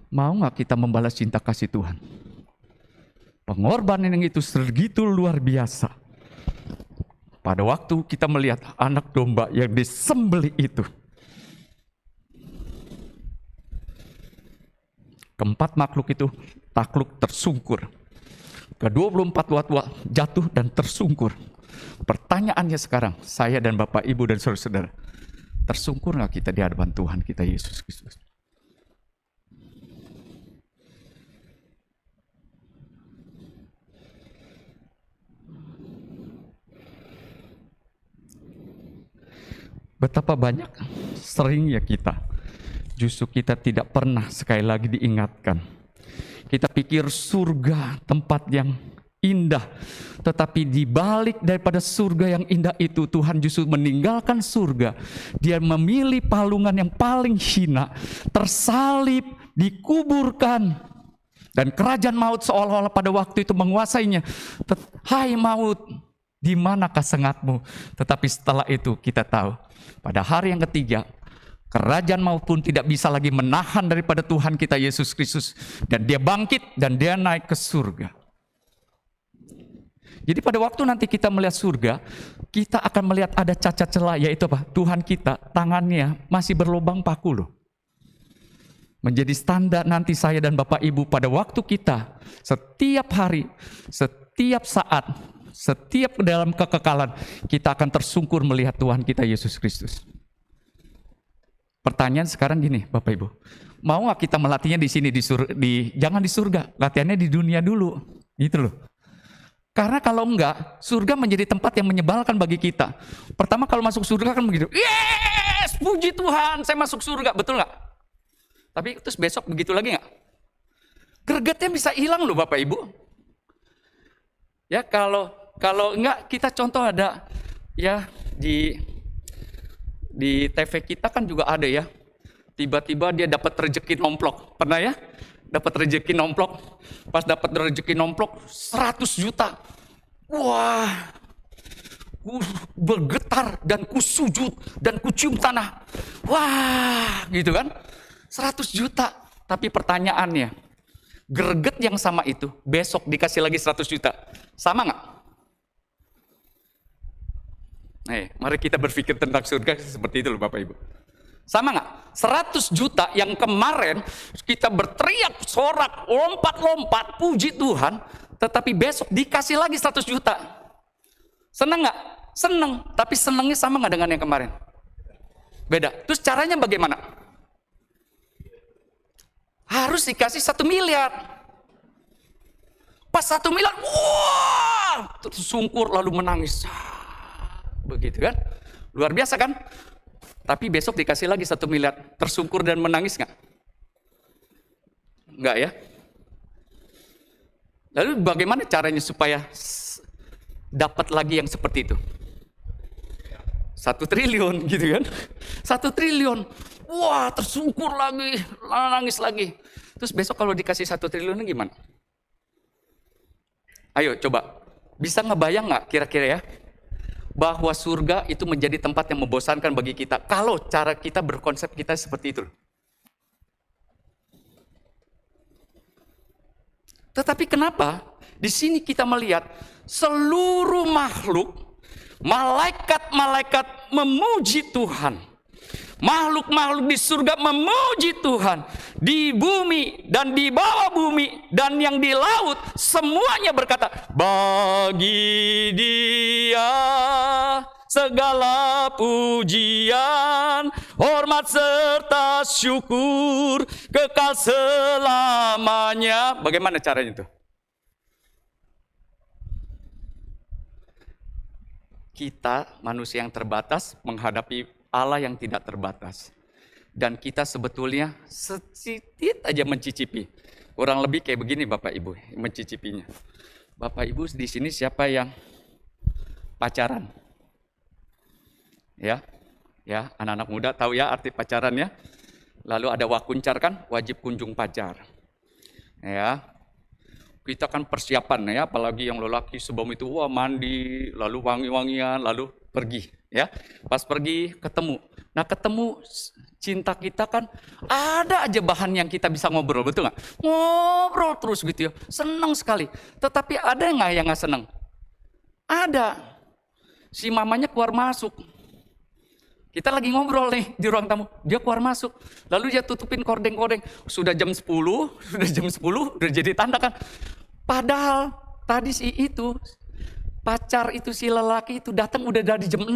mau gak kita membalas cinta kasih Tuhan? Pengorbanan yang itu segitu luar biasa. Pada waktu kita melihat anak domba yang disembelih itu, keempat makhluk itu takluk tersungkur. Ke-24 tua-tua jatuh dan tersungkur. Pertanyaannya sekarang, saya dan Bapak, Ibu, dan saudara-saudara, tersungkur nggak kita di hadapan Tuhan kita Yesus Kristus? Betapa banyak seringnya justru kita tidak pernah sekali lagi diingatkan. Kita pikir surga tempat yang indah, tetapi di balik daripada surga yang indah itu, Tuhan justru meninggalkan surga. Dia memilih palungan yang paling hina, tersalib, dikuburkan, dan kerajaan maut seolah-olah pada waktu itu menguasainya. Hai maut, di manakah sengatmu? Tetapi setelah itu kita tahu, pada hari yang ketiga, kerajaan maut pun tidak bisa lagi menahan daripada Tuhan kita Yesus Kristus. Dan dia bangkit dan dia naik ke surga. Jadi pada waktu nanti kita melihat surga, kita akan melihat ada cacat celah, yaitu apa? Tuhan kita tangannya masih berlubang paku loh. Menjadi standar nanti saya dan Bapak Ibu pada waktu kita, setiap hari, setiap saat, setiap dalam kekekalan, kita akan tersungkur melihat Tuhan kita Yesus Kristus. Pertanyaan sekarang gini, Bapak Ibu, mau nggak kita melatihnya di sini jangan di surga, latihannya di dunia dulu, gitu loh. Karena kalau enggak, surga menjadi tempat yang menyebalkan bagi kita. Pertama kalau masuk surga kan begitu, yes, puji Tuhan, saya masuk surga, betul nggak? Tapi terus besok begitu lagi nggak? Gregetnya bisa hilang loh, Bapak Ibu. Ya kalau enggak, kita contoh ada ya di TV kita kan juga ada ya. Tiba-tiba dia dapat rezeki nomplok. Pernah ya? Dapat rezeki nomplok. Pas dapat rezeki nomplok 100 juta. Wah. Bergetar dan ku sujud dan ku cium tanah. Wah, gitu kan? 100 juta. Tapi pertanyaannya, greget yang sama itu besok dikasih lagi 100 juta. Sama nggak? Mari kita berpikir tentang surga seperti itu loh Bapak Ibu. Sama nggak? 100 juta yang kemarin kita berteriak, sorak, lompat-lompat, puji Tuhan, tetapi besok dikasih lagi 100 juta. Senang nggak? Senang. Tapi senangnya sama nggak dengan yang kemarin? Beda. Terus caranya bagaimana? Harus dikasih 1 miliar. Pas 1 miliar, wah, tersungkur lalu menangis. Begitu kan? Luar biasa kan? Tapi besok dikasih lagi 1 miliar, tersungkur dan menangis nggak? Nggak ya? Lalu bagaimana caranya supaya dapat lagi yang seperti itu? 1 triliun gitu kan? 1 triliun. Wah, tersungkur lagi, nangis lagi. Terus besok kalau dikasih 1 triliun gimana? Ayo coba, bisa ngebayang nggak kira-kira ya? Bahwa surga itu menjadi tempat yang membosankan bagi kita kalau cara kita berkonsep kita seperti itu. Tetapi kenapa di sini kita melihat seluruh makhluk, malaikat-malaikat memuji Tuhan. Makhluk-makhluk di surga memuji Tuhan. Di bumi dan di bawah bumi dan yang di laut semuanya berkata, bagi Dia segala pujian, hormat serta syukur kekal selamanya. Bagaimana caranya itu? Kita manusia yang terbatas menghadapi Allah yang tidak terbatas. Dan kita sebetulnya sedikit aja mencicipi. Kurang lebih kayak begini Bapak Ibu, mencicipinya. Bapak Ibu di sini siapa yang pacaran? Ya, anak-anak muda tahu ya arti pacaran ya. Lalu ada wakuncar kan, wajib kunjung pacar. Ya, kita kan persiapan ya, apalagi yang lelaki sebelum itu wah mandi, lalu wangi-wangian, lalu pergi ya. Pas pergi ketemu. Nah ketemu cinta kita kan ada aja bahan yang kita bisa ngobrol, betul nggak? Ngobrol terus gitu ya, senang sekali. Tetapi ada nggak yang nggak senang? Ada. Si mamanya keluar masuk. Kita lagi ngobrol nih di ruang tamu, dia keluar masuk. Lalu dia tutupin kordeng-kordeng. Sudah jam 10, udah jadi tanda kan. Padahal tadi pacar itu si lelaki itu datang udah dari jam 6.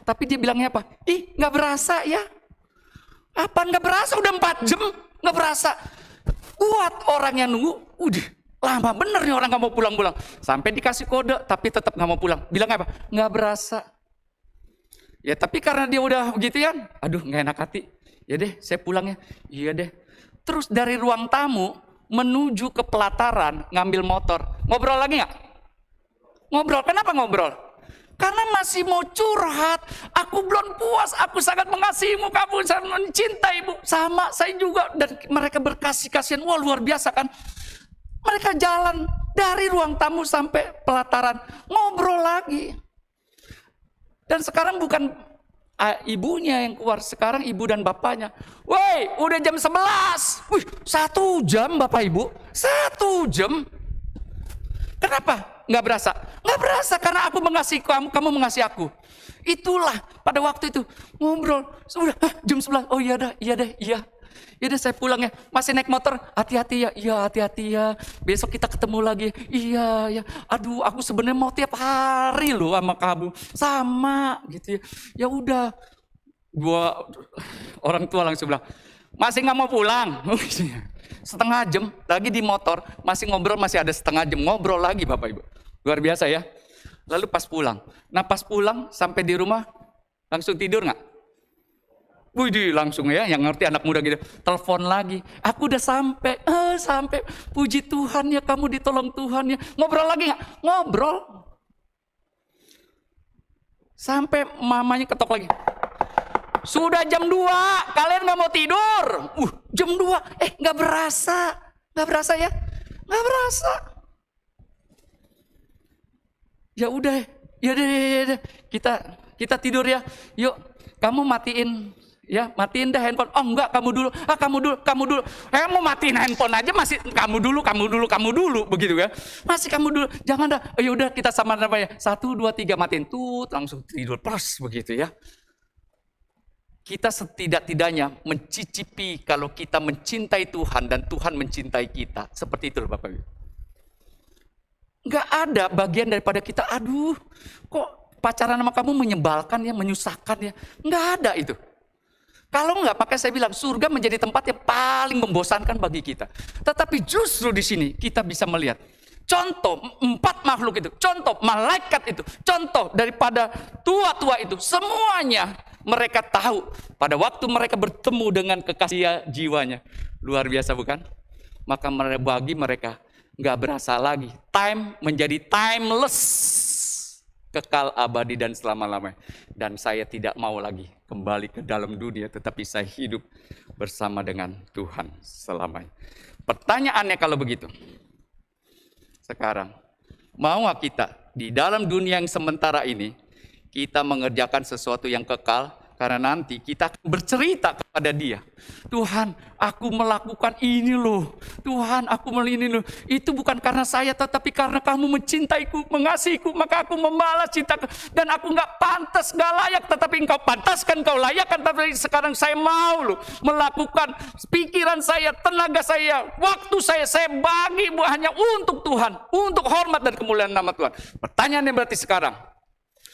Tapi dia bilangnya apa? Ih, nggak berasa ya. Apa nggak berasa? Udah 4 jam nggak berasa. Kuat orang yang nunggu. Udah lama bener nih orang nggak mau pulang-pulang. Sampai dikasih kode tapi tetap nggak mau pulang. Bilang apa? Nggak berasa. Ya tapi karena dia udah begitu ya. Aduh nggak enak hati. Ya deh saya pulang ya. Iya deh. Terus dari ruang tamu menuju ke pelataran ngambil motor. Ngobrol lagi nggak? Ngobrol. Kenapa ngobrol? Karena masih mau curhat. Aku belum puas. Aku sangat mengasihimu. Kamu sangat mencintaimu. Sama saya juga. Dan mereka berkasih-kasihan. Wah luar biasa kan. Mereka jalan dari ruang tamu sampai pelataran. Ngobrol lagi. Dan sekarang bukan ibunya yang keluar. Sekarang ibu dan bapaknya. Woi udah jam 11. Wih 1 jam bapak ibu. 1 jam. Kenapa? Nggak berasa? Nggak berasa karena aku mengasihi kamu, kamu mengasihi aku. Itulah pada waktu itu ngobrol. Sudah jam 11. Oh iya dah, iya deh, iya. Ya deh saya pulang ya. Masih naik motor. Hati-hati ya. Iya hati-hati ya. Besok kita ketemu lagi. Iya ya. Aduh aku sebenarnya mau tiap hari loh sama kamu. Sama gitu ya. Ya udah. Orang tua langsung bilang, masih nggak mau pulang? Setengah jam lagi di motor, masih ngobrol, masih ada setengah jam ngobrol lagi Bapak Ibu. Luar biasa ya. Lalu pas pulang. Nah pas pulang sampai di rumah langsung tidur nggak? Wih langsung ya, yang ngerti anak muda gitu. Telepon lagi. Aku udah sampai. Sampai. Puji Tuhan ya, kamu ditolong Tuhan ya. Ngobrol lagi nggak? Ngobrol. Sampai mamanya ketok lagi. Sudah jam 2, kalian nggak mau tidur? Jam 2, nggak berasa ya? Nggak berasa. Ya udah, ya deh, kita tidur ya. Yuk, kamu matiin dah handphone. Oh enggak, kamu dulu. Kamu dulu. Mau matiin handphone aja masih kamu dulu, begitu ya? Masih kamu dulu. Jangan dah. Ya udah kita sama apa ya? 1, 2, 3 matiin. Langsung tidur plus begitu ya. Kita setidak-tidaknya mencicipi kalau kita mencintai Tuhan dan Tuhan mencintai kita. Seperti itu loh Bapak Ibu. Nggak ada bagian daripada kita, aduh kok pacaran sama kamu menyebalkan ya, menyusahkan ya. Nggak ada itu. Kalau nggak, maka saya bilang surga menjadi tempat yang paling membosankan bagi kita. Tetapi justru di sini kita bisa melihat contoh 4 makhluk itu, contoh malaikat itu, contoh daripada tua-tua itu, semuanya mereka tahu pada waktu mereka bertemu dengan kekasih jiwanya. Luar biasa bukan? Maka bagi mereka nggak berasa lagi. Time menjadi timeless, kekal abadi dan selama-lamanya. Dan saya tidak mau lagi kembali ke dalam dunia, tetapi saya hidup bersama dengan Tuhan selamanya. Pertanyaannya kalau begitu, sekarang mau nggak kita di dalam dunia yang sementara ini kita mengerjakan sesuatu yang kekal? Karena nanti kita akan bercerita kepada Dia. Tuhan, aku melakukan ini loh. Tuhan, aku melakukan ini loh. Itu bukan karena saya, tetapi karena kamu mencintaiku, mengasihiku, maka aku membalas cintaku. Dan aku nggak pantas, nggak layak, tetapi engkau pantaskan, engkau layakkan. Tapi sekarang saya mau loh melakukan pikiran saya, tenaga saya, waktu saya bagi hanya untuk Tuhan, untuk hormat dan kemuliaan nama Tuhan. Pertanyaannya berarti sekarang,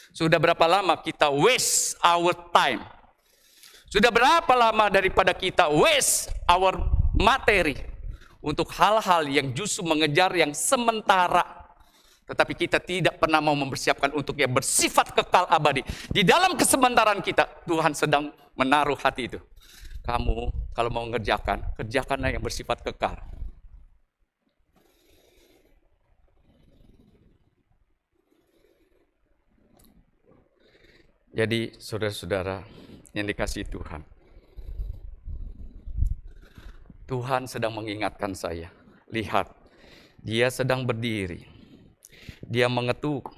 sudah berapa lama kita waste our time? Sudah berapa lama daripada kita waste our materi untuk hal-hal yang justru mengejar yang sementara, tetapi kita tidak pernah mau mempersiapkan untuk yang bersifat kekal abadi. Di dalam kesementaran kita, Tuhan sedang menaruh hati itu. Kamu kalau mau mengerjakan, kerjakanlah yang bersifat kekal. Jadi saudara-saudara yang dikasihi Tuhan, Tuhan sedang mengingatkan saya. Lihat, Dia sedang berdiri. Dia mengetuk.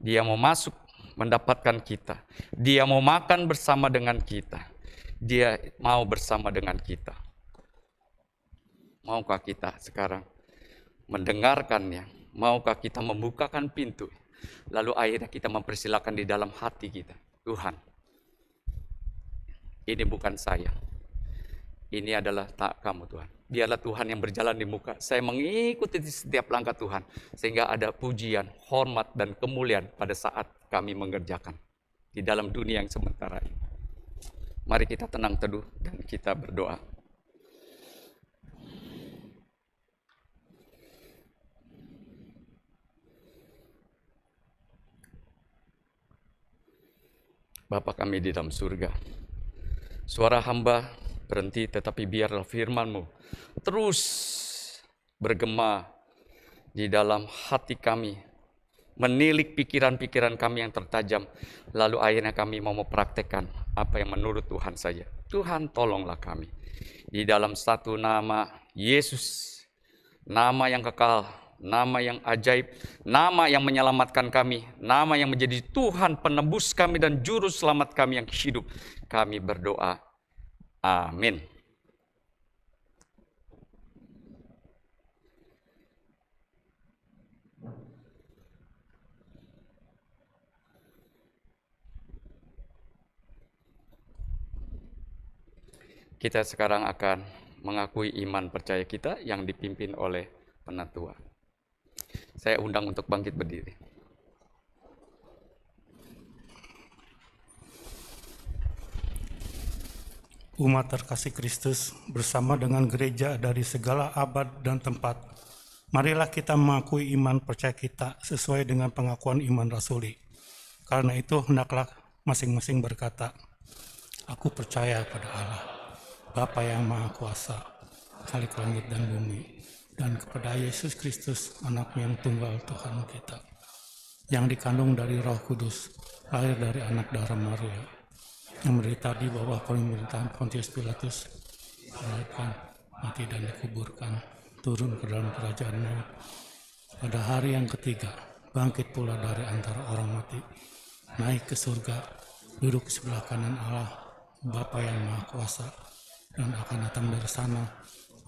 Dia mau masuk mendapatkan kita. Dia mau makan bersama dengan kita. Dia mau bersama dengan kita. Maukah kita sekarang mendengarkannya? Maukah kita membukakan pintu? Lalu akhirnya kita mempersilakan di dalam hati kita, Tuhan, ini bukan saya, Ini adalah tak kamu Tuhan. Biarlah Tuhan yang berjalan di muka. Saya mengikuti di setiap langkah Tuhan. Sehingga ada pujian, hormat, dan kemuliaan pada saat kami mengerjakan. Di dalam dunia yang sementara ini. Mari kita tenang teduh dan kita berdoa. Bapa kami di dalam surga, suara hamba berhenti, tetapi biarlah firman-Mu terus bergema di dalam hati kami, menilik pikiran-pikiran kami yang tertajam, lalu akhirnya kami mau mempraktekkan apa yang menurut Tuhan saja. Tuhan tolonglah kami, di dalam satu nama Yesus, nama yang kekal, nama yang ajaib, nama yang menyelamatkan kami, nama yang menjadi Tuhan penebus kami dan juru selamat kami yang hidup. Kami berdoa. Amin. Kita sekarang akan mengakui iman percaya kita yang dipimpin oleh penatua. Saya undang untuk bangkit berdiri. Umat terkasih Kristus bersama dengan gereja dari segala abad dan tempat, marilah kita mengakui iman percaya kita sesuai dengan pengakuan iman rasuli. Karena itu hendaklah masing-masing berkata, aku percaya pada Allah, Bapa yang Maha Kuasa, Khalik langit dan bumi, dan kepada Yesus Kristus, Anak-Nya yang tunggal Tuhan kita, yang dikandung dari Roh Kudus, lahir dari anak darah Maria, yang menderita di bawah pemerintahan Pontius Pilatus, dilahirkan, mati dan dikuburkan, turun ke dalam kerajaan maut. Pada hari yang ketiga, bangkit pula dari antara orang mati, naik ke surga, duduk di sebelah kanan Allah, Bapa yang Maha Kuasa, dan akan datang dari sana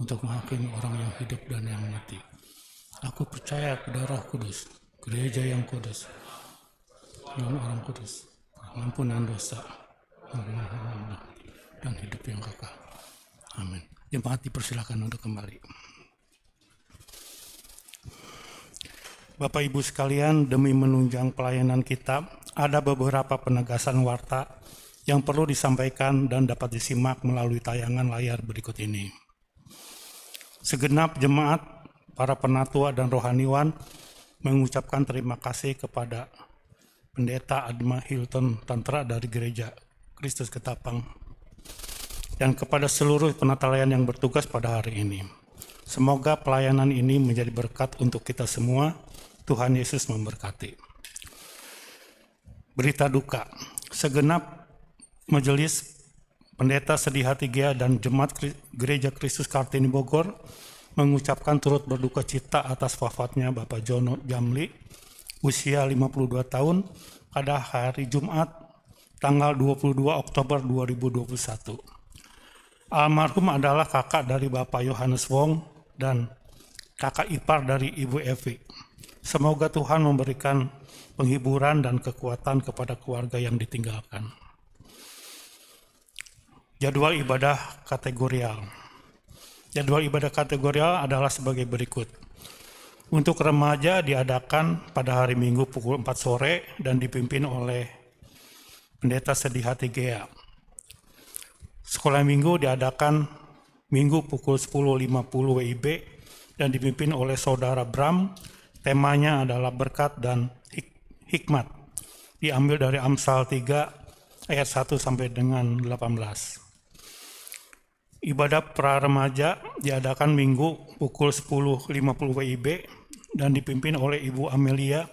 untuk menghakimi orang yang hidup dan yang mati. Aku percaya pada Roh Kudus, gereja yang kudus, dan orang kudus, pengampunan dosa, dan hidup yang kekal. Amin. Jemaat dipersilakan untuk kembali. Bapak Ibu sekalian, demi menunjang pelayanan kita, ada beberapa penegasan warta yang perlu disampaikan dan dapat disimak melalui tayangan layar berikut ini. Segenap jemaat, para penatua dan rohaniwan mengucapkan terima kasih kepada Pendeta Adma Hilton Tantra dari Gereja Kristus Ketapang dan kepada seluruh penata layan yang bertugas pada hari ini. Semoga pelayanan ini menjadi berkat untuk kita semua. Tuhan Yesus memberkati. Berita duka, segenap majelis Pendeta Sedih Hati Gea dan Jemaat Gereja Kristus Kartini Bogor mengucapkan turut berduka cita atas wafatnya Bapak Jono Jamli, usia 52 tahun, pada hari Jumat, tanggal 22 Oktober 2021. Almarhum adalah kakak dari Bapak Yohanes Wong dan kakak ipar dari Ibu Evi. Semoga Tuhan memberikan penghiburan dan kekuatan kepada keluarga yang ditinggalkan. Jadwal ibadah kategorial. Jadwal ibadah kategorial adalah sebagai berikut. Untuk remaja diadakan pada hari Minggu pukul 4 sore dan dipimpin oleh Pendeta Sedih Hati Gea. Sekolah Minggu diadakan Minggu pukul 10.50 WIB dan dipimpin oleh Saudara Bram. Temanya adalah berkat dan hikmat. Diambil dari Amsal 3 ayat 1 sampai dengan 18. Ibadah pra remaja diadakan Minggu pukul 10.50 WIB dan dipimpin oleh Ibu Amelia.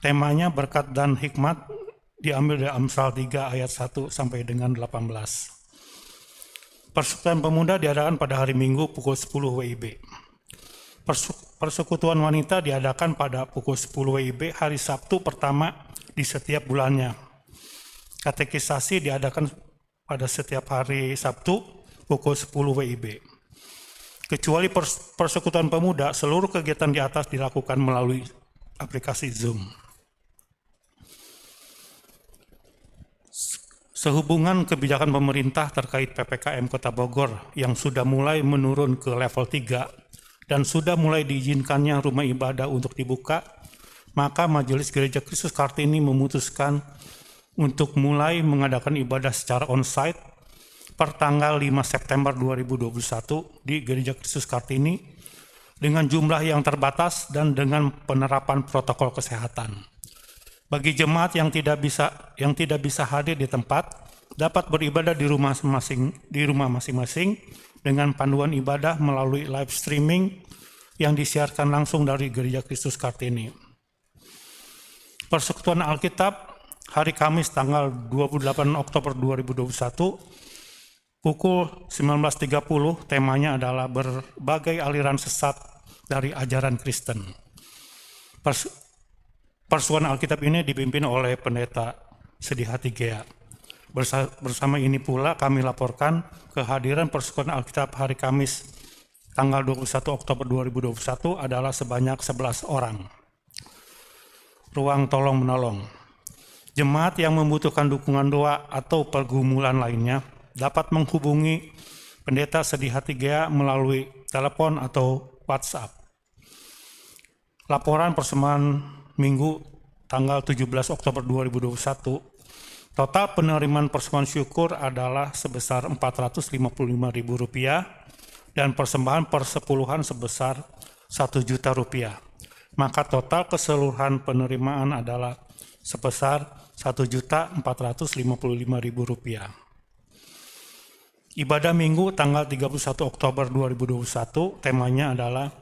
Temanya berkat dan hikmat, diambil dari Amsal 3 ayat 1 sampai dengan 18. Persekutuan pemuda diadakan pada hari Minggu pukul 10 WIB. Persekutuan wanita diadakan pada pukul 10 WIB hari Sabtu pertama di setiap bulannya. Katekisasi diadakan pada setiap hari Sabtu pukul 10 WIB. Kecuali persekutuan pemuda, seluruh kegiatan di atas dilakukan melalui aplikasi Zoom. Sehubungan kebijakan pemerintah terkait PPKM Kota Bogor yang sudah mulai menurun ke level 3 dan sudah mulai diizinkannya rumah ibadah untuk dibuka, maka Majelis Gereja Kristus Kartini memutuskan untuk mulai mengadakan ibadah secara on-site per tanggal 5 September 2021 di Gereja Kristus Kartini dengan jumlah yang terbatas dan dengan penerapan protokol kesehatan. Bagi jemaat yang tidak bisa hadir di tempat, dapat beribadah di rumah masing-masing dengan panduan ibadah melalui live streaming yang disiarkan langsung dari Gereja Kristus Kartini. Persekutuan Alkitab hari Kamis tanggal 28 Oktober 2021 pukul 19.30, temanya adalah berbagai aliran sesat dari ajaran Kristen. Persekutuan Alkitab ini dipimpin oleh Pendeta Sedihati Gea. Bersama ini pula kami laporkan kehadiran Persekutuan Alkitab hari Kamis tanggal 21 Oktober 2021 adalah sebanyak 11 orang. Ruang tolong menolong. Jemaat yang membutuhkan dukungan doa atau pergumulan lainnya dapat menghubungi Pendeta Sedihati Gea melalui telepon atau WhatsApp. Laporan persembahan Minggu tanggal 17 Oktober 2021, total penerimaan persembahan syukur adalah sebesar Rp455.000 dan persembahan persepuluhan sebesar Rp1.000.000. Maka total keseluruhan penerimaan adalah sebesar Rp1.455.000. Ibadah Minggu tanggal 31 Oktober 2021, temanya adalah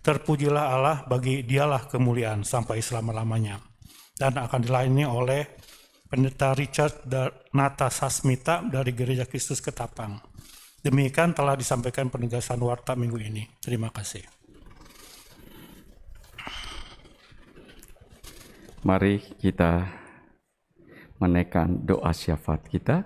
Terpujilah Allah, bagi Dialah kemuliaan sampai selama-lamanya, dan akan dilayani oleh Pendeta Richard Nata Sasmita dari Gereja Kristus Ketapang. Demikian telah disampaikan penegasan warta minggu ini. Terima kasih. Mari kita menaikkan doa syafaat kita.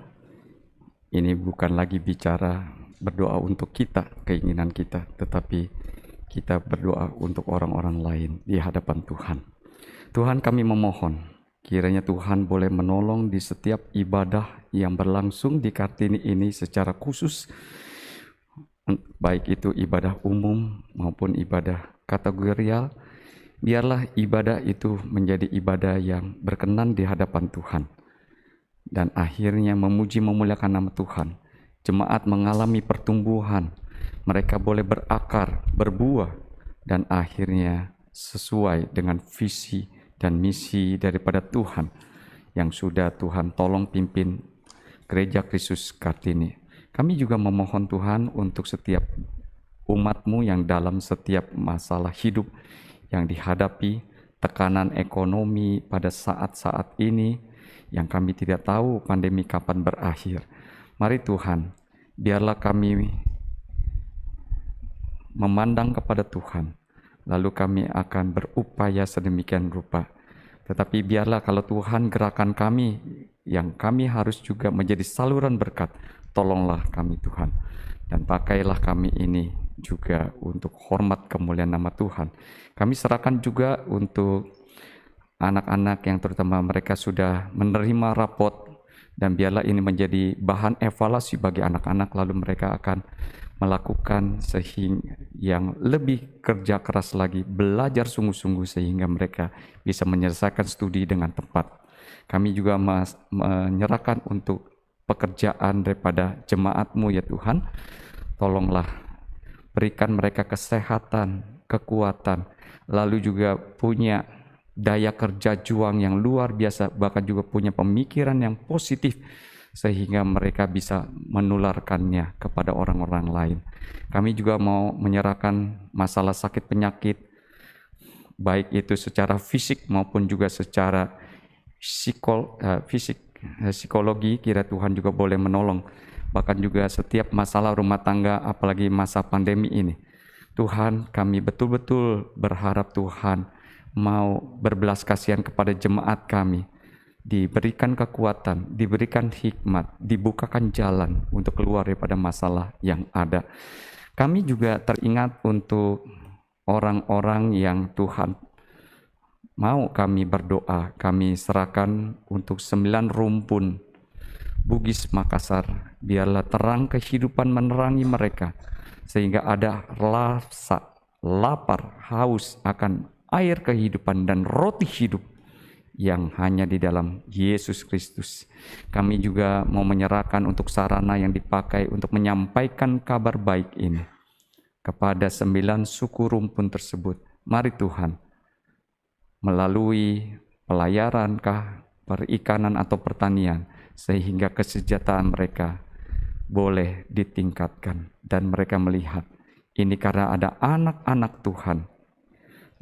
Ini bukan lagi bicara berdoa untuk kita, keinginan kita, tetapi kita berdoa untuk orang-orang lain di hadapan Tuhan. Tuhan, kami memohon, kiranya Tuhan boleh menolong di setiap ibadah yang berlangsung di Kartini ini secara khusus, baik itu ibadah umum maupun ibadah kategorial. Biarlah ibadah itu menjadi ibadah yang berkenan di hadapan Tuhan, dan akhirnya memuji memuliakan nama Tuhan. Jemaat mengalami pertumbuhan, mereka boleh berakar, berbuah, dan akhirnya sesuai dengan visi dan misi daripada Tuhan yang sudah Tuhan tolong pimpin Gereja Kristus Kartini. Kami juga memohon Tuhan untuk setiap umat-Mu yang dalam setiap masalah hidup yang dihadapi, tekanan ekonomi pada saat-saat ini yang kami tidak tahu pandemi kapan berakhir. Mari Tuhan, biarlah kami memandang kepada Tuhan, lalu kami akan berupaya sedemikian rupa. Tetapi biarlah kalau Tuhan gerakan kami, yang kami harus juga menjadi saluran berkat, tolonglah kami Tuhan. Dan pakailah kami ini juga untuk hormat kemuliaan nama Tuhan. Kami serahkan juga untuk anak-anak yang terutama mereka sudah menerima rapot, dan biarlah ini menjadi bahan evaluasi bagi anak-anak, lalu mereka akan melakukan sehingga yang lebih kerja keras lagi, belajar sungguh-sungguh sehingga mereka bisa menyelesaikan studi dengan tepat. Kami juga menyerahkan untuk pekerjaan daripada jemaat-Mu ya Tuhan. Tolonglah berikan mereka kesehatan, kekuatan, lalu juga punya daya kerja juang yang luar biasa, bahkan juga punya pemikiran yang positif sehingga mereka bisa menularkannya kepada orang-orang lain. Kami juga mau menyerahkan masalah sakit penyakit, baik itu secara fisik maupun juga secara psikologi, kira Tuhan juga boleh menolong. Bahkan juga setiap masalah rumah tangga, apalagi masa pandemi ini. Tuhan, kami betul-betul berharap Tuhan mau berbelas kasihan kepada jemaat kami, diberikan kekuatan, diberikan hikmat, dibukakan jalan untuk keluar daripada masalah yang ada. Kami juga teringat untuk orang-orang yang Tuhan mau kami berdoa. Kami serahkan untuk 9 rumpun Bugis Makassar, biarlah terang kehidupan menerangi mereka, sehingga ada rasa lapar, haus akan air kehidupan dan roti hidup yang hanya di dalam Yesus Kristus. Kami juga mau menyerahkan untuk sarana yang dipakai untuk menyampaikan kabar baik ini kepada 9 suku rumpun tersebut. Mari Tuhan, melalui pelayaran perikanan atau pertanian, sehingga kesejahteraan mereka boleh ditingkatkan dan mereka melihat ini karena ada anak-anak Tuhan.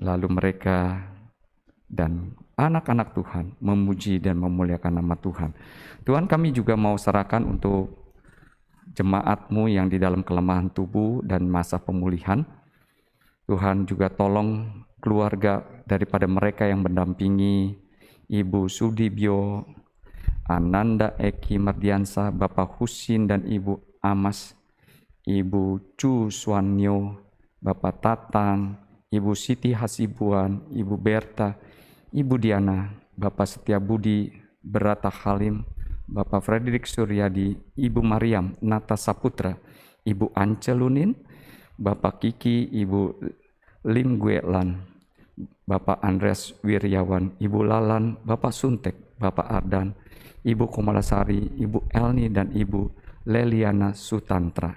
Lalu mereka dan anak-anak Tuhan memuji dan memuliakan nama Tuhan. Tuhan, kami juga mau serahkan untuk jemaat-Mu yang di dalam kelemahan tubuh dan masa pemulihan. Tuhan juga tolong keluarga daripada mereka yang mendampingi Ibu Sudibyo, Ananda Eki Mardiansa, Bapak Husin dan Ibu Amas, Ibu Chu Swanyo, Bapak Tatang, Ibu Siti Hasibuan, Ibu Berta, Ibu Diana, Bapak Setiabudi Berata Halim, Bapak Frederick Suryadi, Ibu Mariam Nata Saputra, Ibu Ancelunin, Bapak Kiki, Ibu Lim Guelan, Bapak Andreas Wiryawan, Ibu Lalan, Bapak Suntek, Bapak Ardan, Ibu Komalasari, Ibu Elni, dan Ibu Leliana Sutantra.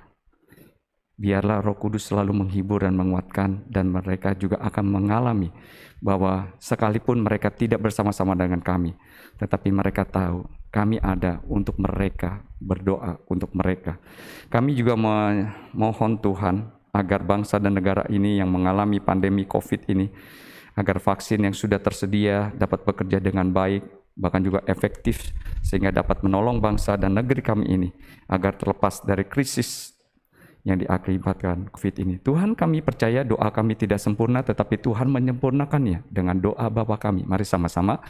Biarlah Roh Kudus selalu menghibur dan menguatkan, dan mereka juga akan mengalami bahwa sekalipun mereka tidak bersama-sama dengan kami, tetapi mereka tahu kami ada untuk mereka, berdoa untuk mereka. Kami juga memohon Tuhan agar bangsa dan negara ini yang mengalami pandemi COVID ini, agar vaksin yang sudah tersedia dapat bekerja dengan baik, bahkan juga efektif, sehingga dapat menolong bangsa dan negeri kami ini agar terlepas dari krisis yang diakibatkan COVID ini. Tuhan, kami percaya doa kami tidak sempurna, tetapi Tuhan menyempurnakannya dengan doa Bapa kami. Mari sama-sama.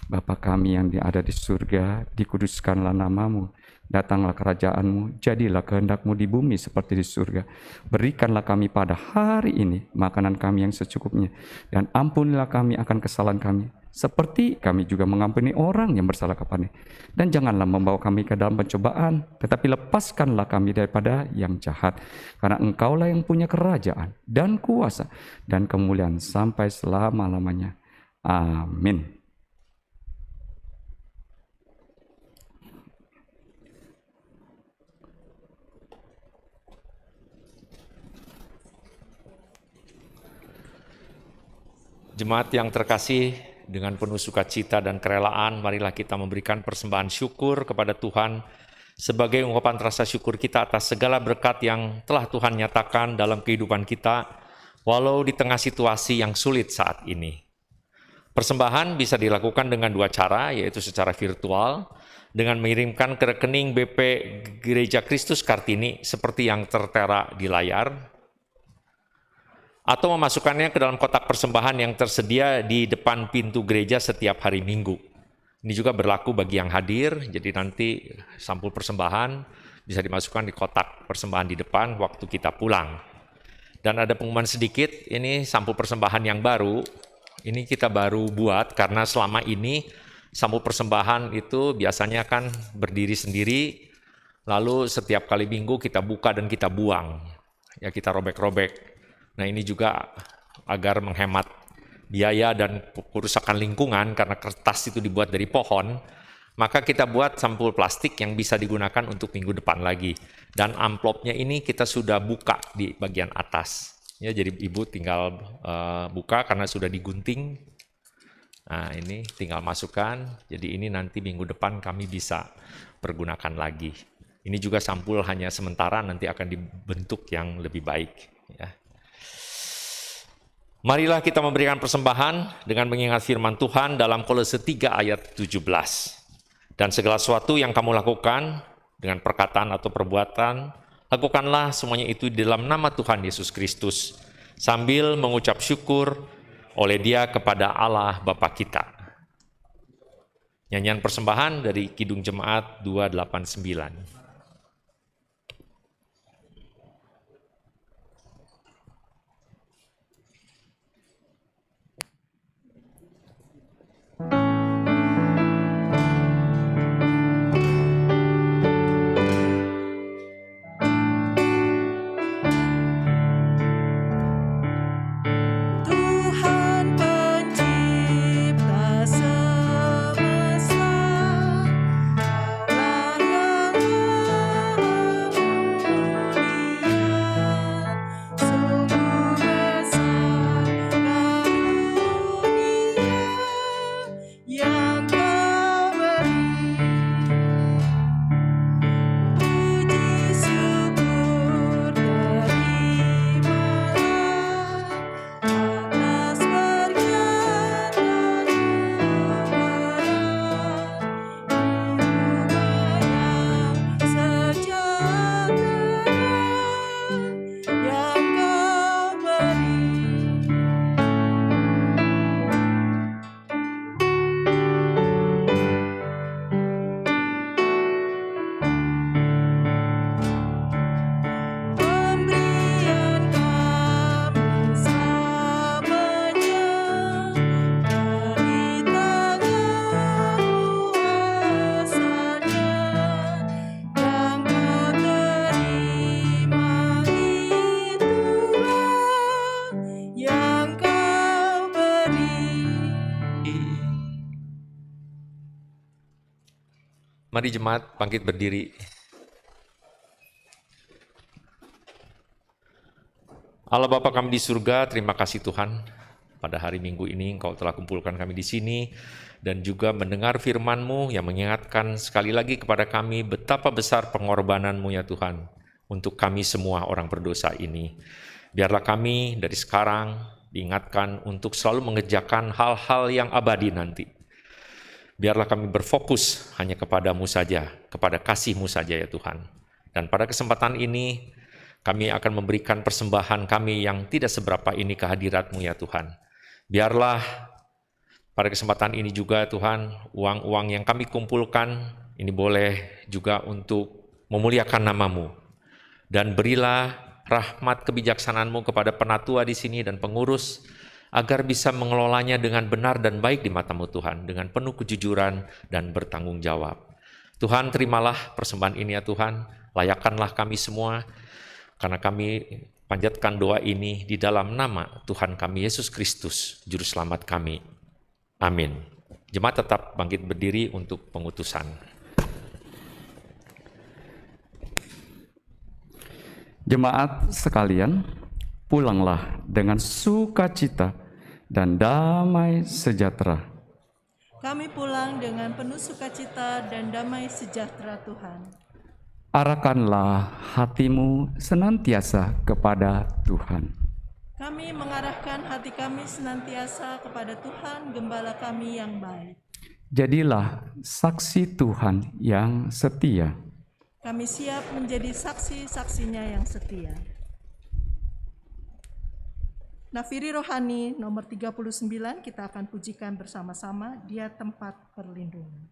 Bapa kami yang ada di surga, dikuduskanlah nama-Mu, datanglah kerajaan-Mu, jadilah kehendak-Mu di bumi seperti di surga. Berikanlah kami pada hari ini makanan kami yang secukupnya, dan ampunilah kami akan kesalahan kami, seperti kami juga mengampuni orang yang bersalah kepada kami. Dan janganlah membawa kami ke dalam pencobaan, tetapi lepaskanlah kami daripada yang jahat. Karena Engkaulah yang punya kerajaan dan kuasa dan kemuliaan sampai selama-lamanya. Amin. Jemaat yang terkasih, dengan penuh sukacita dan kerelaan, marilah kita memberikan persembahan syukur kepada Tuhan sebagai ungkapan rasa syukur kita atas segala berkat yang telah Tuhan nyatakan dalam kehidupan kita, walau di tengah situasi yang sulit saat ini. Persembahan bisa dilakukan dengan 2 cara, yaitu secara virtual, dengan mengirimkan ke rekening BP Gereja Kristus Kartini seperti yang tertera di layar, atau memasukkannya ke dalam kotak persembahan yang tersedia di depan pintu gereja setiap hari Minggu. Ini juga berlaku bagi yang hadir, jadi nanti sampul persembahan bisa dimasukkan di kotak persembahan di depan waktu kita pulang. Dan ada pengumuman sedikit, ini sampul persembahan yang baru, ini kita baru buat karena selama ini sampul persembahan itu biasanya kan berdiri sendiri, lalu setiap kali Minggu kita buka dan kita buang, ya kita robek-robek. Nah, ini juga agar menghemat biaya dan kerusakan lingkungan karena kertas itu dibuat dari pohon, maka kita buat sampul plastik yang bisa digunakan untuk minggu depan lagi. Dan amplopnya ini kita sudah buka di bagian atas. Ya, jadi Ibu tinggal buka karena sudah digunting. Nah, ini tinggal masukkan. Jadi ini nanti minggu depan kami bisa pergunakan lagi. Ini juga sampul hanya sementara, nanti akan dibentuk yang lebih baik. Ya. Marilah kita memberikan persembahan dengan mengingat firman Tuhan dalam Kolose 3 ayat 17. Dan segala sesuatu yang kamu lakukan dengan perkataan atau perbuatan, lakukanlah semuanya itu di dalam nama Tuhan Yesus Kristus, sambil mengucap syukur oleh Dia kepada Allah Bapa kita. Nyanyian persembahan dari Kidung Jemaat 289. Mari jemaat bangkit berdiri. Allah Bapa kami di surga, terima kasih Tuhan. Pada hari Minggu ini Engkau telah kumpulkan kami di sini dan juga mendengar firman-Mu yang mengingatkan sekali lagi kepada kami betapa besar pengorbanan-Mu ya Tuhan untuk kami semua orang berdosa ini. Biarlah kami dari sekarang diingatkan untuk selalu mengerjakan hal-hal yang abadi nanti. Biarlah kami berfokus hanya kepadamu saja, kepada kasih-Mu saja ya Tuhan. Dan pada kesempatan ini, kami akan memberikan persembahan kami yang tidak seberapa ini kehadirat-Mu ya Tuhan. Biarlah pada kesempatan ini juga Tuhan, uang-uang yang kami kumpulkan, ini boleh juga untuk memuliakan nama-Mu. Dan berilah rahmat kebijaksanaan-Mu kepada penatua di sini dan pengurus, agar bisa mengelolanya dengan benar dan baik di mata-Mu Tuhan, dengan penuh kejujuran dan bertanggung jawab. Tuhan, terimalah persembahan ini ya Tuhan, layakkanlah kami semua, karena kami panjatkan doa ini di dalam nama Tuhan kami Yesus Kristus, Juru Selamat kami. Amin. Jemaat tetap bangkit berdiri untuk pengutusan. Jemaat sekalian, pulanglah dengan sukacita dan damai sejahtera. Kami pulang dengan penuh sukacita dan damai sejahtera Tuhan. Arahkanlah hatimu senantiasa kepada Tuhan. Kami mengarahkan hati kami senantiasa kepada Tuhan, Gembala kami yang baik. Jadilah saksi Tuhan yang setia. Kami siap menjadi saksi-saksinya yang setia. Nafiri Rohani nomor 39 kita akan pujikan bersama-sama, Dia tempat perlindungan.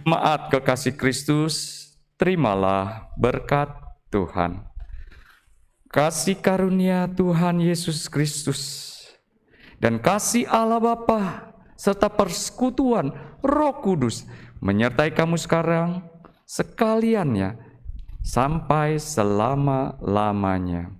Jemaat kekasih Kristus, terimalah berkat Tuhan. Kasih karunia Tuhan Yesus Kristus dan kasih Allah Bapa serta persekutuan Roh Kudus menyertai kamu sekarang sekaliannya sampai selama-lamanya.